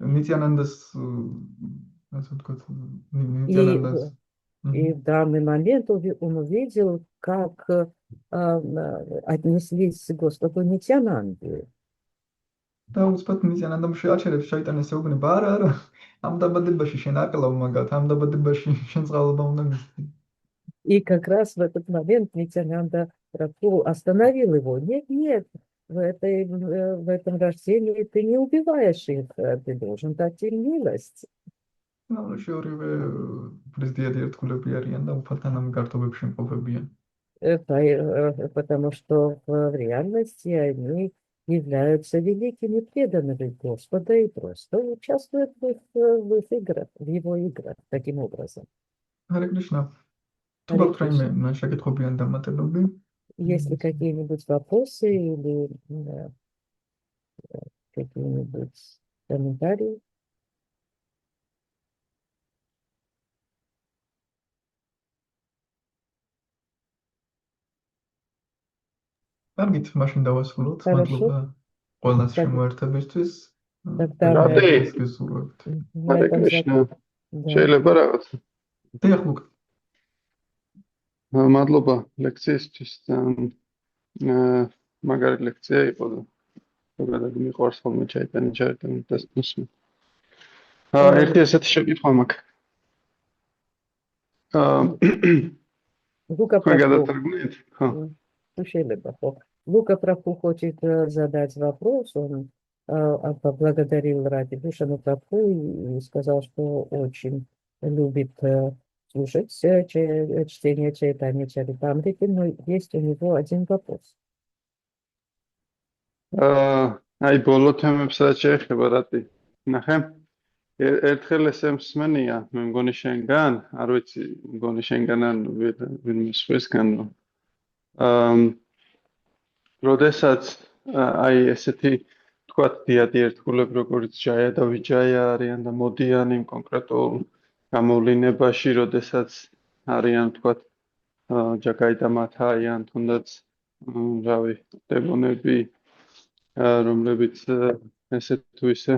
ნიტიანანდას ასე ვთქვათ ნიტიანანდას И в данный момент он увидел, как отнеслись к Господу Нитьянанде. და უცბად ნიტიანანდამ შეაჩერებს შაიტანეს ეუბნება არა ამ დაბადებაში შენ აკლავ მაგათ ამ დაბადებაში შენ წყალობა უნდა მისცი. И как раз в этот момент Нитьянанда Прабху остановил его. Нет, в этом рождении ты не убиваешь их, ты должен дать им милость. ну შეორივე პრეზიდენტი ერთგულები არიან და უფალთან ამ გართობებში მყოფებიან. Потому что в реальности они являются великими преданными Господа и просто участвуют в их играх, в его играх, таким образом. Харе Кришна. თუ გაქვთ რაიმე შეკითხვები ან დამატებები? Есть ли какие-нибудь вопросы или какие-нибудь комментарии? კარგით, მაშინ დავასრულოთ. Хорошо. მადლობა ყველას შემოერთებისთვის. Тогда Rade. გესურვებთ. на Hare этом Krishna. да. შეიძლება რაღაც დიახ, ლუკა. მადლობა ლექციისთვის და მაგარი ლექცია იყო და ზოგადად მიყვარს ხოლმე ჩაიტანის დასმოსმა. ერთი ასეთი შეკითხვა მაქვს. Лука თქვენ Прабху. გადატრგმნით? ხო. Лука Прабху хочет задать вопрос. Он поблагодарил Ради Бушану Прабху и сказал, что очень любит слушать чтение Чайтанья Чаритамрити, но есть у него один вопрос. აი ბოლო თემებსაც შეეხება რატი. ნახე. ერთხელ ესე მსმენია, მე მგონი შენგან, არ ვიცი, მგონი შენგან ან ვინმე სხვისგან. როდესაც აი ესეთი თქვათ დიადი ერთგულები როგორც ჯაია და ვიჯაია არიან და მოდიან იმ კონკრეტულ გამოვლინებაში, როდესაც არიან თქვათ ჯაგაი და მათაიან, თუნდაც რავი, დემონები, რომლებიც ესე თუ ისე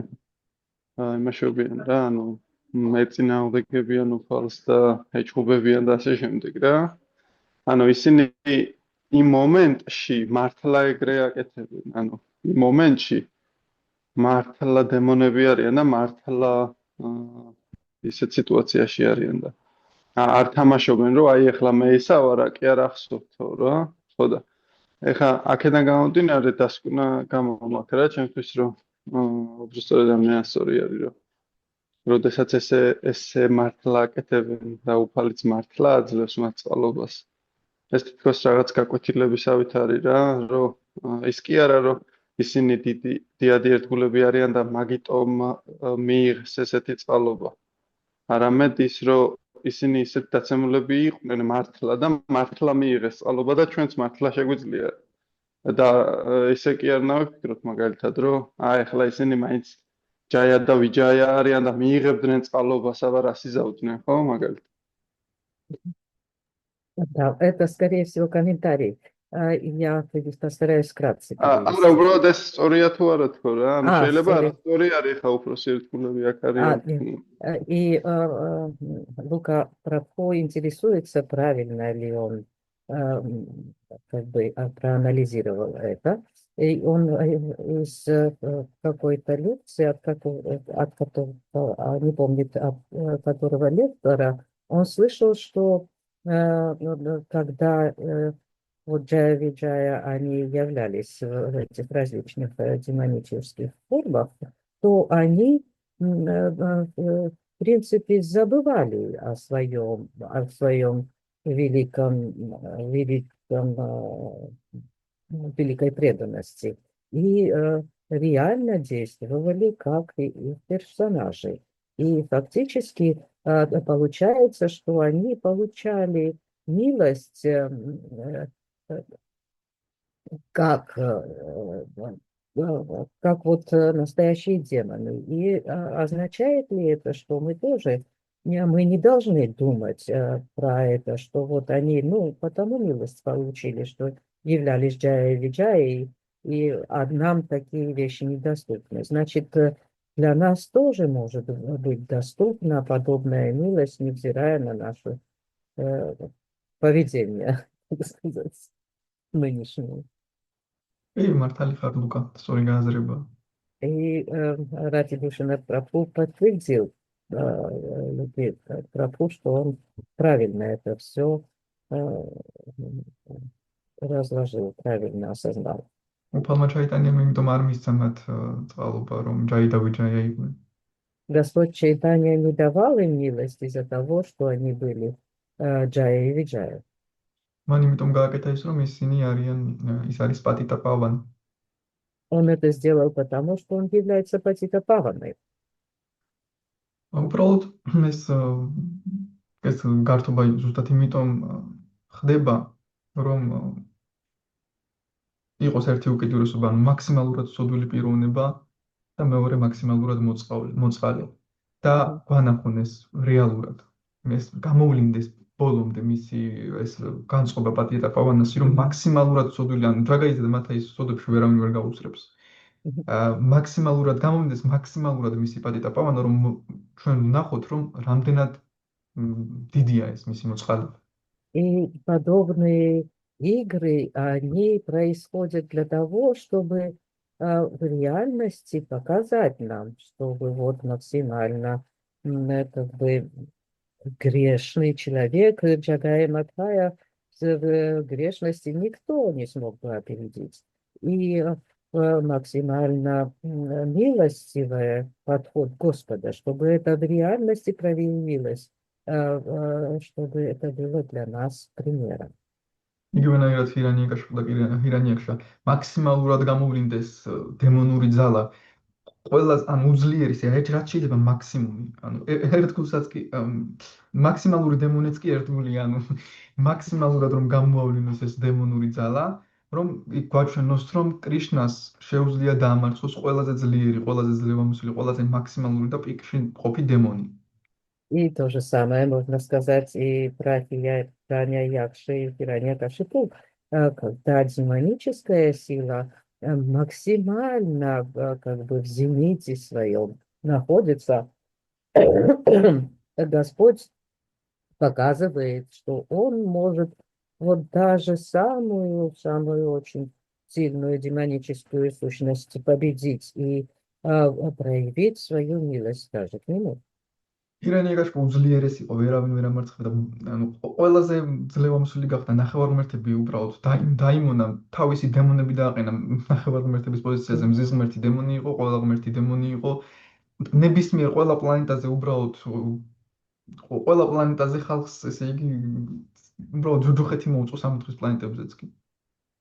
იმაშობიან რა, ანუ მეწინააღმდეგებიან უფალს და ეჭუბებიან და ასე შემდეგ რა. ანუ ისინი იმ მომენტში მართლა ეგრე აკეთებენ, ანუ იმ მომენტში მართლა დემონები არიან და მართლა ისეთ სიტუაციაში არიან და არ თამაშობენ რომ აი ახლა მე ისა ვარა, კი არ ახსოვთო რა, ხო და ეხა აქედან გამომდინარე დასკვნა გამომაქვს რა ჩემთვის რომ უბრალოდ ამასორი არის რომ როდესაც ესე მართლა აკეთებენ და უფალიც მართლა აძლევს მათ წყალობას ეს თითქოს რაღაც გაკვეთილებისავით არის რა რომ ის კი არა რომ ისინი დიადი ერთგულები არიან და მაგიტომ მიიღეს ესეთი წყალობა არამედ ის რომ ისინი ისეთ დაცემულები იყვნენ მართლა და მართლა მიიღეს წყალობა და ჩვენც მართლა შეგვიძლია და ისე კი არ ნავიფიქროთ მაგალითად რომ აი ახლა ისინი მაინც ჯაია და ვიჯაია არიან და მიიღებდნენ წყალობას აბა რას იზავდნენ ხო მაგალითად Да, это, скорее всего, комментарий. Я постараюсь вкратце არა, перевести. უბრალოდ ეს სწორია თუ არა თქო რა. ანუ А, შეიძლება sorry. არა სწორი არის ხა უფრო სირთულები აქ А, არიან. И Лука Прабху интересуется, правильно ли он как бы проанализировал это. И он из какой-то лекции, от которого, не помнит, от которого лектора, он слышал, что когда вот Джая Виджая, они являлись в этих различных демонических формах, то они в принципе, забывали о своем великой преданности и реально действовали как и их персонажи. И фактически получается, что они получали милость как вот настоящие демоны. И означает ли это, что мы тоже мы не должны думать про это, что вот они, потому милость получили, что являлись Джая и Виджая, и нам такие вещи недоступны. Значит, для нас тоже может быть доступна подобная милость, невзирая на наше поведение, так сказать, нынешнее. მართალი ხარ ლუკა, სწორი განაზრება. И Рати Душина Прабху подтвердил Прабху, что он правильно это все разложил, правильно осознал. უფალმა ჩაიტანიამ იმიტომ არ მისცა მათ წყალობა, რომ ჯაი და ვიჯაია იყვნენ. Господь Чайтанья не давал им милость из-за того, что они были Джая и Виджая. მან იმიტომ გააკეთა ის, რომ ისინი არიან, ის არის პატიტა პავანი. Он это сделал потому, что он является патитапаваной. უბრალოდ ეს გართობა ზუსტად იმიტომ ხდება, რომ იყოს ერთი უკიდურესობა, მაქსიმალურად სოდული პიროვნება და მეორე მაქსიმალურად მოწყალე და გვანახონეს რეალურად. ეს გამოვლინდეს ბოლომდე მისი ეს განწყობა პატიტა პავანასი, რომ მაქსიმალურად სოდული, ანუ დრაგაიზდა მათ ის სოდებში ვერავინ ვერ გაუსწრებს. მაქსიმალურად გამოვლინდეს მაქსიმალურად მისი პატიტა პავანა, რომ ჩვენ ვნახოთ, რომ რამდენად დიდია ეს მისი მოწყალება. И подобные игры, они происходят для того, чтобы в реальности показать нам, чтобы вот максимально как бы грешный человек, Джагая Матхая, в грешности никто не смог бы опередить. И максимально милостивый подход Господа, чтобы это в реальности проявилось, чтобы это было для нас примером. იგივენაირად ჰირანიაკაშ და ჰირანიაკშა მაქსიმალურად გამოვლინდეს დემონური ძალა ყველას ან უძლიერის რაც შეიძლება მაქსიმუმი ანუ ერთგულსაც კი მაქსიმალური დემონიც კი ერთგული ანუ მაქსიმალურად რომ გამოავლინოს ეს დემონური ძალა რომ გვაჩვენოს რომ კრიშნას შეუძლია დაამარცხოს ყველაზე ძლიერი ყველაზე ძლევამოსილი ყველაზე მაქსიმალური და პიკში ყოფი დემონი. И то же самое можно сказать и про Хираньякши и Хираньякашипу, когда демоническая сила максимально как бы в зените своем находится, Господь показывает, что Он может вот даже самую очень сильную демоническую сущность победить и проявить свою милость даже к Нему. ირანიაკაშ უძლიერესი იყო, ვერავინ ვერ ამარცხებდა, ანუ ყველაზე ძლევამოსილი გახდა ნახევარმღერთები უბრალოდ დაიმონა თავისი დემონები დააყენა ნახევარმღერთების პოზიციაზე, მზის ღმერთი დემონი იყო, ყველა ღმერთი დემონი იყო, ნებისმიერ ყველა პლანეტაზე უბრალოდ ყველა პლანეტაზე ხალხს ესე იგი უბრალოდ ჯუჯუხეთი მოუწო სამოთხის პლანეტებზეც კი.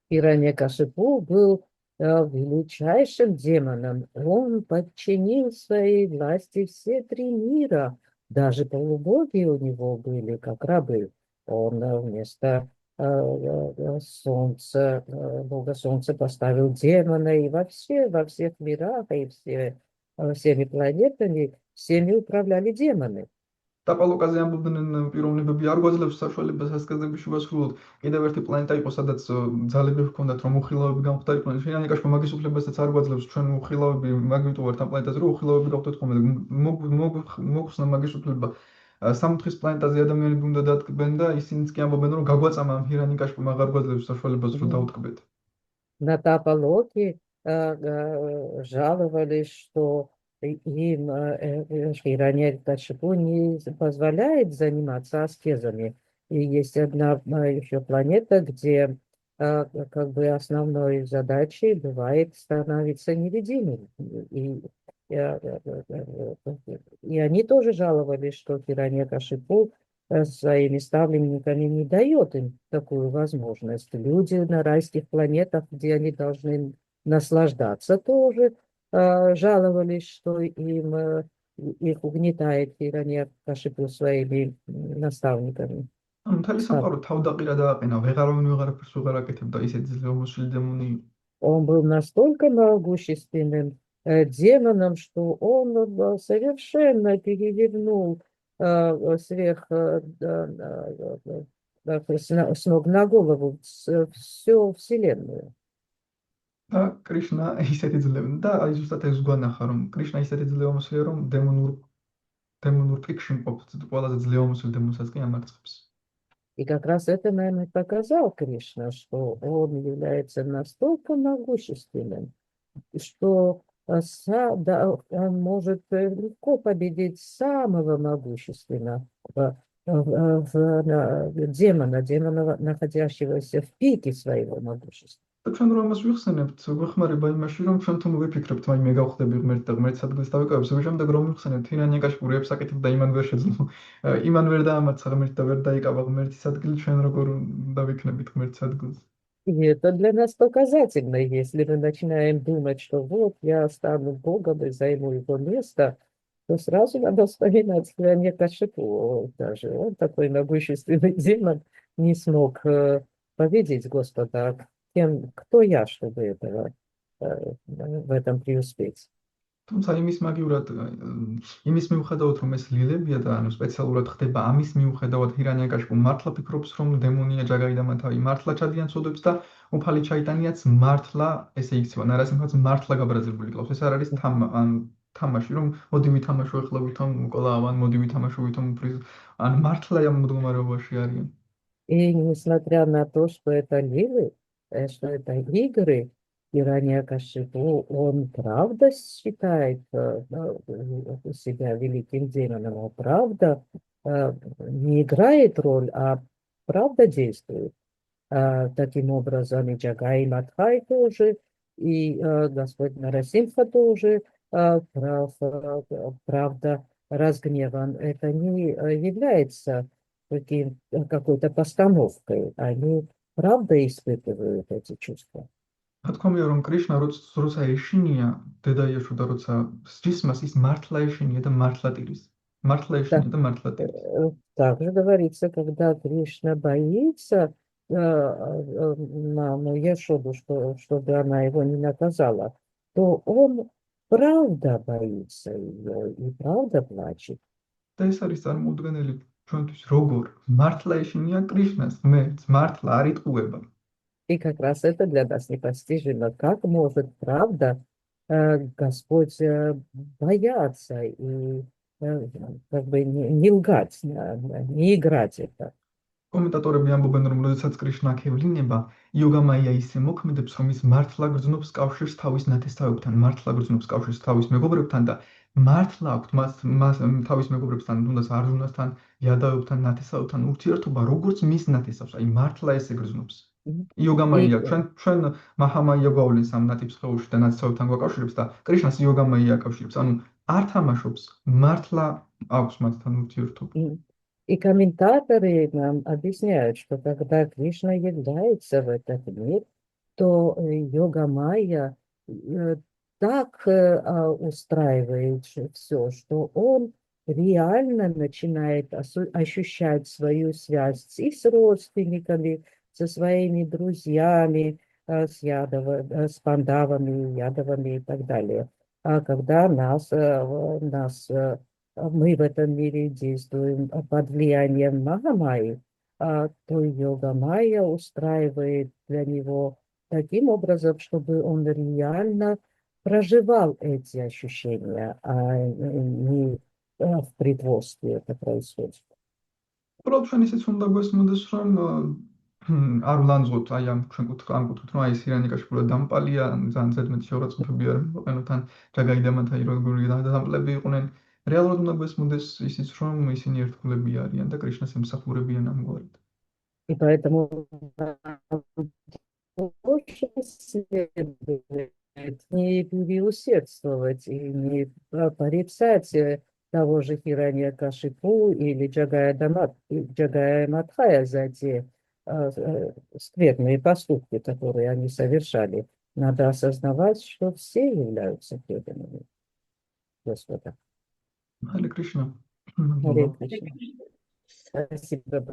Хираньякашипу был величайшим демоном. Он подчинил своей власти все три мира. Даже полубоги у него были как рабы. Он вместо солнца, бога солнца поставил демона, и во всех мирах, и всеми планетами, всеми управляли демоны. ტაპალოკაზე ამბობდნენ პიროვნებები არ გვაძლევს საშუალებას ასკაზები შევასრულოთ. კიდევ ერთი პლანეტა იყო, სადაც ძალები ჰქონდათ, რომ უხილავები გამხდარიყვნენ. შინანიკაშმა მაგის უფლებასაც არ გვაძლევს, ჩვენ უხილავები მაგით ვართ ამ პლანეტაზე, რომ უხილავები გავხდეთ ხოლმე. მოგვხსნა მაგის უფლება. სამოთხის პლანეტაზე ადამიანები უნდა დატკბენ და ისინიც კი ამბობენ, რომ გაგვაწამა ამ ჰირანიკაშმა აღარ გვაძლევს საშუალებას, რომ დავტკბეთ. На Тапалоке жаловались, что им Хираньякашипу не позволяет заниматься аскезами. И есть одна еще планета, где как бы основной задачей бывает становиться невидимым. И они тоже жаловались, что Хираньякашипу своими ставленниками не дает им такую возможность. Люди на райских планетах, где они должны наслаждаться, тоже жаловались, что их угнетает Хираньякашипу своими наставниками. მთელი სამყარო თავდაყირა დააყენა, ვეღარავინ ვეღარაფერს ვეღარ აკეთებდა, ისეთ ძლევმოსილი დემონი იყო. Он был настолько могущественным демоном, что он совершенно перевернул с ног на голову всю Вселенную. და კრიშნა ისეთი ძლევი და აი ზუსტად ეს გვანახა, რომ კრიშნა ისეთი ძლევამოსილია, რომ დემონურ პიკში მყოფ ყველაზე ძლევამოსილ დემონსაც კი ამარცხებს. И как раз это нам и показал Кришна, что он является настолько могущественным, что он может легко победить самого могущественного демона, находящегося в пике своего могущества. და ჩვენ რომ ამას ვიხსენებთ, გვეხმარება იმაში, რომ ჩვენ თუ მოვიფიქრებთ, აი მე გავხდები ღმერთი და ღმერთს ადგილს დავიკავებ, ზოგადად რომ ვიხსენებთ, ჰირანიაკაშიპუ რეებს აკეთებ და იმან ვერ შეძლო. იმან ვერ დაამარცხა ღმერთი და ვერ დაიკავა ღმერთის ადგილი, ჩვენ როგორ უნდა ვიქნებით ღმერთის ადგილს. И это для нас показательно, если мы начинаем думать, что вот я стану Богом и займу его место, то сразу надо вспоминать Хираньякашипу. Даже он такой могущественный демон не смог победить Господа. Кто я, чтобы в этом преуспеть? თუმცა იმის მაგივრად, იმის მიუხედავად, რომ ეს ლილებია და ანუ სპეციალურად ხდება, ამის მიუხედავად ჰირანიაკაშიპუ მართლა ფიქრობს, რომ დემონია ჯაგაი და მათავი მართლა ჩადიან სოდებს და უფალი ჩაიტანიაც მართლა ესე იქცევა, ნარასიმხაც მართლა გაბრაზებული ყავს. ეს არ არის თამაში, რომ მოდი ვითამაშო ახლა ვითომ უკოლავ, ან მოდი ვითამაშო ვითომ უფრის, ან მართლა ამ მდგომარეობაში არიან. И несмотря на то, что это что это игры, Хираньякашипу, он правда считает себя великим демоном, а правда не играет роль, а правда действует. Таким образом, и Джагай, и Мадхай тоже, и Господь Нарасимха тоже, правда, разгневан. Это не является какой-то постановкой. Они правда испытывают эти чувства. რა თქმა უნდა, რომ კრიშნა როცა ეშინია დედა იაშუა და როცა სჯისმას ის მართლა ეშინია და მართლა ტირის. მართლა ეშინია და მართლა ტირის. Также говорится, когда Кришна боится маму Яшоду, чтобы она его не наказала, то он правда боится ее и правда плачет. და ეს არის წარმოუდგენელი ჩვენთვის, როგორ მართლა ეშინია კრიშნას, ღმერთს, მართლა არ იტყუება. И как раз это для нас непостижимо. Как может, правда, Господь бояться и как бы не лгать, не играть это? კომენტატორები ამბობენ, რომ როდესაც კრიშნა აქ-ევლინება, იოგამაია ისე მოქმედებს, რომ ის მართლა გრძნობს კავშირს თავის ნათესავებთან, მართლა გრძნობს კავშირს თავის მეგობრებთან და მართლა აქვს მას თავის მეგობრებთან, თუნდაც არჯუნასთან, იადაობთან, ნათესავებთან ურთიერთობა, როგორც მის ნათესავს, აი მართლა ესე გრძნობს. იოგამაია, ჩვენ მაჰამაია გვავლენს ამ ნათიფ სხეულში და ნათესავებთან გვაკავშირებს და კრიშნას იოგამაია აკავშირებს, ანუ არ თამაშობს, мартла აქვს მათთან ურთიერთობა. И комментаторы нам объясняют, что когда Кришна является в этот мир, то Йога-майя так устраивает все, что он реально начинает ощущать свою связь и с родственниками, со своими друзьями, с пандавами, ядовами и так далее. А когда нас мы в этом мире действуем под влиянием Махамайи, то йога майя устраивает для него таким образом, чтобы он реально проживал эти ощущения, а не в притворстве это происходит. უბრალოდ ჩვენ ისიც უნდა გვესმოდეს, რომ არ ვლანძღოთ აი ამ ჩვენ კუთხით, რომ აი ეს ირანიკაში ფულად დამპალია, ძალიან ზედმეტი შეურაცხყოფები არ მოყენოთ, ან ჯაგაიდამათა როგორი დამპლები იყვნენ. რეალურად უნდა გვესმოდეს ისიც, რომ ისინი ერთგულები არიან და კრიშნას ემსახურებიან ამგვარად. И поэтому тоже следует не переусердствовать и не порицать того же Хираньякашипу или Джагая Мадхая за те скверные поступки, которые они совершали. Надо осознавать, что все являются преданными Господа. Харе Кришна. Харе Кришна. Спасибо.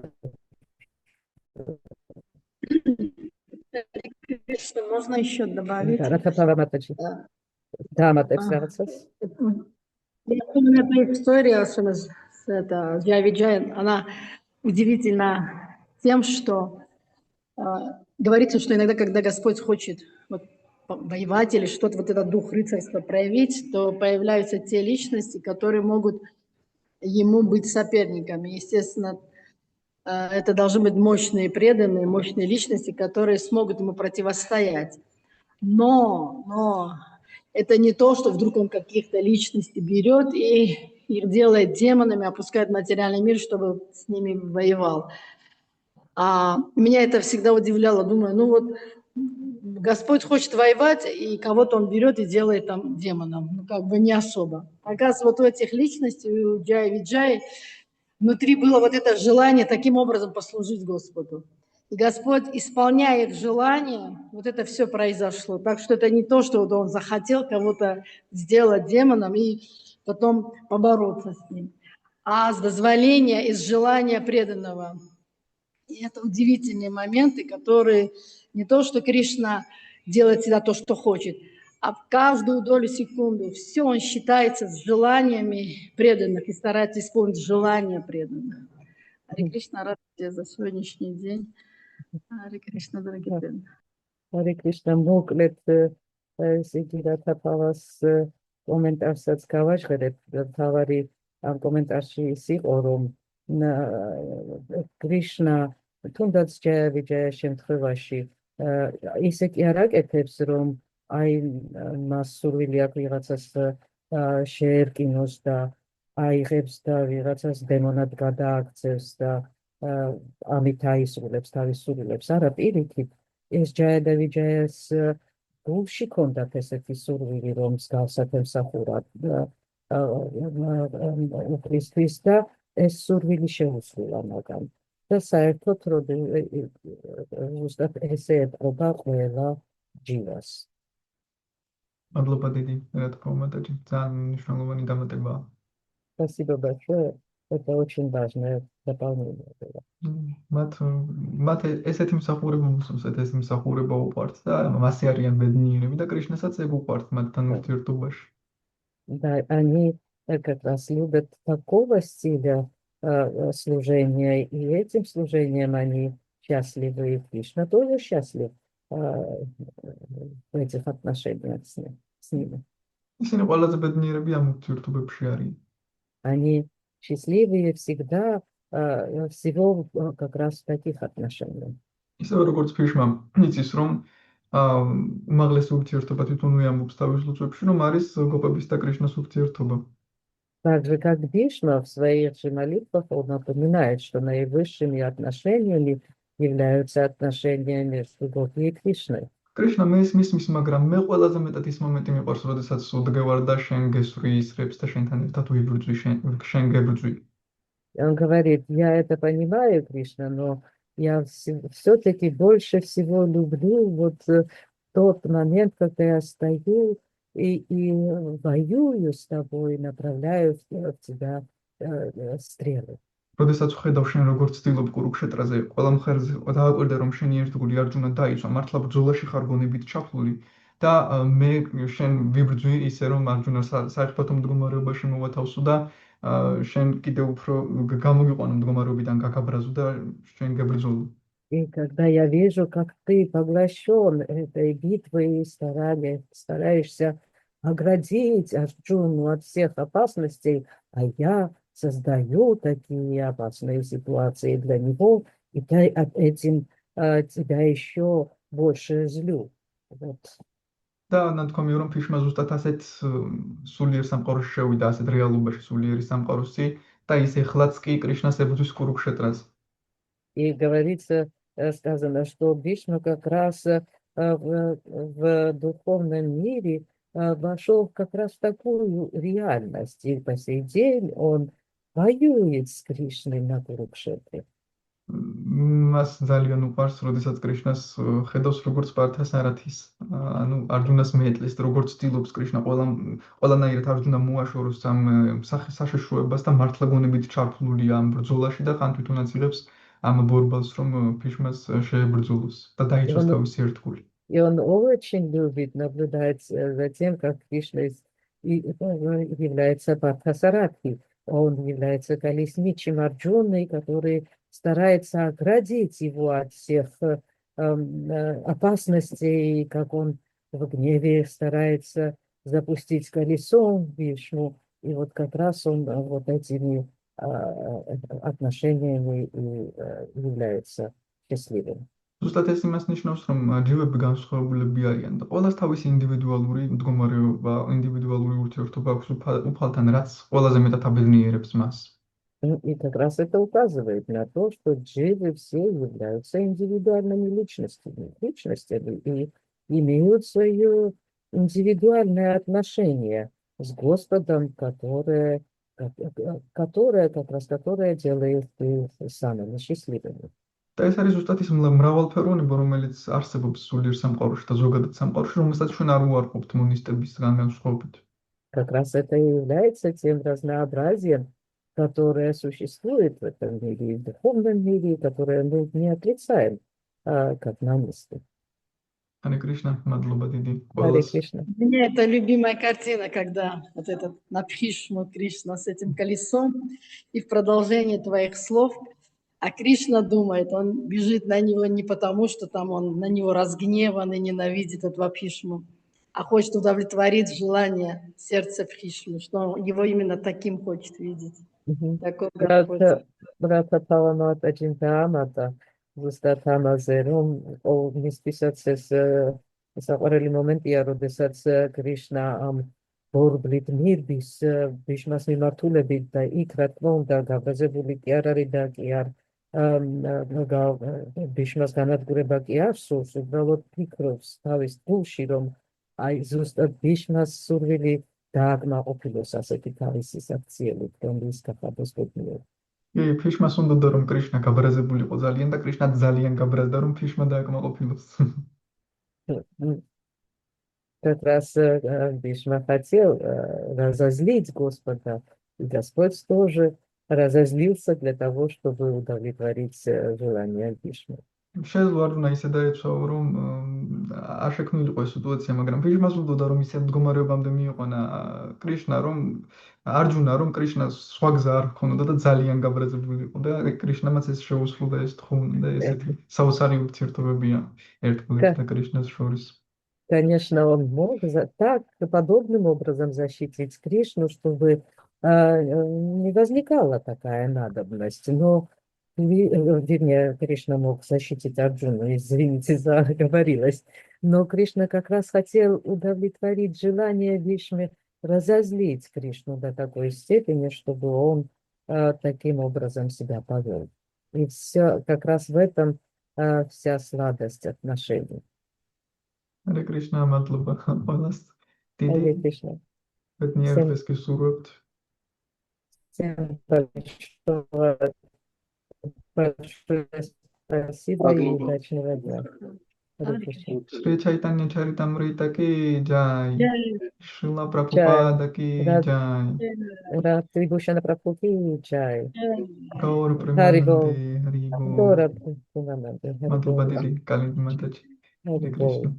Можно еще добавить? Да. Да, Матаджи. Я помню эту историю, особенно с Джави Джай, она удивительна тем, что говорится, что иногда, когда Господь хочет воевать или что-то, вот этот дух рыцарства проявить, то появляются те личности, которые могут ему быть соперниками. Естественно, это должны быть мощные преданные, мощные личности, которые смогут ему противостоять. Но это не то, что вдруг он каких-то личностей берет и их делает демонами, опускает в материальный мир, чтобы с ними воевал. Меня это всегда удивляло. Думаю, ну вот Господь хочет воевать, и кого-то он берет и делает там демоном. Ну как бы не особо. Оказывается, вот у этих личностей, у Джая Виджай, внутри было вот это желание таким образом послужить Господу. И Господь, исполняя их желание, вот это все произошло. Так что это не то, что вот он захотел кого-то сделать демоном и потом побороться с ним, а с дозволения и с желания преданного. И это удивительные моменты, которые не то, что Кришна делает всегда то, что хочет, а в каждую долю секунды все он считается с желаниями преданных и старается исполнить желания преданных. Харе Кришна, рад за сегодняшний день. Харе Кришна, дорогие преданные. Харе Кришна, მოკლედ სიგირათა პავას კომენტარსაც გავაჟღერებ. თავარი ამ კომენტარში ის იყო, რომ კრიშნა თუნდაც ჯაია-ვიჯაიას შემთხვევაში ისე კი არ აკეთებს, რომ აი მას სურვილი აქვს ვიღაცას შეერკინოს და აიღებს და ვიღაცას დემონად გადააქცევს და ამით აისრულებს თავის სურვილებს. არა, პირიქით, ეს ჯაია-ვიჯაიას გულში ჰქონდათ ესეთი სურვილი, რომ მსგავსად ემსახურა უფლისთვის და ეს სურვილი შეუსრულა მაგამ. და საერთოდ ზუსტად ესე ეპყრობა ყველა ჯივას. მადლობა დიდი, რა თქმა უნდა, ძალიან მნიშვნელოვანი დამატებაა. Спасибо большое. Это очень важное дополнение было. მათ ესეთი მსახურება მოსწონს, ეს მსახურება უყვართ და მასე არიან ბედნიერები და კრიშნასაც ეგ უყვართ მათთან ურთიერთობაში. Да, они как раз любят такого стиля служения, и этим служением они счастливы, и Кришна тоже счастлив в этих отношениях с ними. ისინი ყველაზე ბედნიერები ამ ურთიერთობებში არიან. Они счастливые всегда всего как раз в таких отношениях. ისევე როგორც ფიშმა იცის, რომ უმაღლესი ურთიერთობა თვითონ უამბობს თავის ლოცვებში, რომ არის გოპების და кришнас ურთიერთობა. Так же, как Бишма в своих же молитвах, он напоминает, что наивысшими отношениями являются отношения между Гопи и Кришной. Кришна მის მაგრამ მე ყველაზე მეტად ის მომენტი მიყვარს, როდესაც უდგევარ და შენ გესვრისრებს და შენთან ერთად ვიბრძვი, შენ გებრძვი. Он говорит, я это понимаю, Кришна, но я все-таки больше всего люблю вот тот момент, когда я стою и воюю с тобой, направляю в тебя стрелы. როდესაც ვხედავ შენ როგორც ცდილობ კურუქშეტრაზე, ყველა მხარეზე დააკვირდა რომ შენი ერთგული არჯუნა დაიცვა, მართლა ბრძოლაში ხარ გონებით ჩაფლული და მე შენ ვიბრძვი ისე რომ არჯუნა საერთოდ მდგომარეობაში მოვათავსო და შენ კიდევ უფრო გამოგიყვანო მდგომარეობიდან გაგაბრაზო და შენ გებრძოლო. И когда я вижу, как ты поглощен этой битвой и стараешься оградить Арджуну от всех опасностей, а я создаю такие опасные ситуации для него, и этим тебя еще больше злю. Вот. და ნათქვამია რომ ფიშმა ზუსტად ასეთ სულიერ სამყაროში შევიდა, ასეთ რეალობაში სულიერი სამყაროსი და ის ეხლაც კი კრიშნას ებრძვის კურუქშეტრაზე. И говорится, сказано, что Бишну как раз в духовном мире вошел как раз в такую реальность. И по сей день он воюет с Кришной на Курукшетре. მას ძალიან უყვარს, როდესაც კრიშნას ხედავს როგორც პართას არათის, ანუ არჯუნას მეეტლის, როგორც ცდილობს კრიშნა ყველანაირად არჯუნა მოაშოროს ამ საშიშროებას და მართლაგონებით ჩართულულია ამ ბრძოლაში და ხან თვითონაც იღებს ამ ბორბალს, რომ ფიშმას შეებრძოლოს და დაიცვას თავისი ერთგული. И он очень любит наблюдать за тем, как Кришна является Партхасаратхи. Он является колесничим Арджуной, который старается оградить его от всех опасностей, как он в гневе старается запустить колесо в Вишну. И вот как раз он вот этими отношениями и является счастливым. ზუსტად ეს იმას ნიშნავს, რომ ჯივები განსხვავებულები არიან და ყველას თავისი ინდივიდუალური მდგომარეობა, ინდივიდუალური ურთიერთობა აქვს უფალთან, რაც ყველაზე მეტად აბედნიერებს მას. И как раз это указывает на то, что дживы все являются индивидуальными личностями и имеют свое индивидуальное отношение с Господом, которое делает их самыми счастливыми. და ეს არის ზუსტად ის მრავალფეროვნება, რომელიც არსებობს სულიერ სამყაროში და ზოგადად სამყაროში, რომელსაც ჩვენ არ უარყოფთ მონისტებისგან განსხვავებით. Как раз это и является тем разнообразием, которое существует в этом мире и в духовном мире, которое мы не отрицаем, как монисты. Харе Кришна, мадლობა დიდი. Харе Кришна. У меня это любимая картина, когда вот этот Набхишма Кришна с этим колесом, и в продолжении твоих слов, а Кришна думает, он бежит на него не потому, что там он на него разгневан и ненавидит этого Бхишму, а хочет удовлетворить желание сердца Бхишмы, что он его именно таким хочет видеть. Такой Господь. Брата Паламата Джинтаамата, ზუსტად ამაზე, რომ მისთვისაც ეს საყვარელი მომენტია, როდესაც კრიშნა ამ ბორბლით მირდის ბიშმას მიმართულებით და იქ რა თქმა უნდა გაბრაზებული კი არ არის და კი არ ბიშმას განადგურება კი არ სურს, უბრალოდ ფიქრობს თავის გულში, რომ აი ზუსტად ბიშმას სურვილი დააკმაყოფილოს ასეთი თავისი საქციელით, რომ ის გახადოს ბედნიერი. ფიშმას უნდა რომ კრიშნა გაბრაზებულიყო ძალიან და კრიშნა ძალიან გაბრაზდა რომ ფიშმა დააკმაყოფილოს. Как раз Бишма хотел разозлить Господа, и Господь тоже разозлился для того, чтобы удовлетворить желание Бишмы. Შეიძლება არ უნდა ისე დაეცვაო რომ არ შექმნილიყო ეს სიტუაცია, მაგრამ ფიშმას უნდა რომ ისე მდგომარეობამდე მიიყვანა კრიშნა, რომ არჯუნა რომ კრიშნას სხვა გზა არ ჰქონოდა და ძალიან გაბრაზებულიყო და კრიშნამაც ეს შეუსრულდა ეს თხოვნი და ესეთი საოცარი ურთიერთობებია ერთგულით და კრიშნას შორის. Конечно, он мог так подобным образом защитить Кришну, чтобы не возникала такая надобность, но вернее, Кришна мог защитить Арджуну, извините, заговорилась. Но Кришна как раз хотел удовлетворить желание Вишны, разозлить Кришну до такой степени, чтобы он таким образом себя повел. И все как раз в этом вся сладость отношений. Харе Кришна, мадლობა ყველას. Харе Кришна. Бедნიერებას გისურვებთ. Всем большое спасибо и удачного дня. Шри Чайтанья Чаритамрита ки джай. Шрила Прабхупада ки джай. Радхи Бхушана Прабху ки джай. Гаура Премананде, Гаура Премананде. Мадлობა დიდი, კალინდ მადაჩი. Харе Кришна.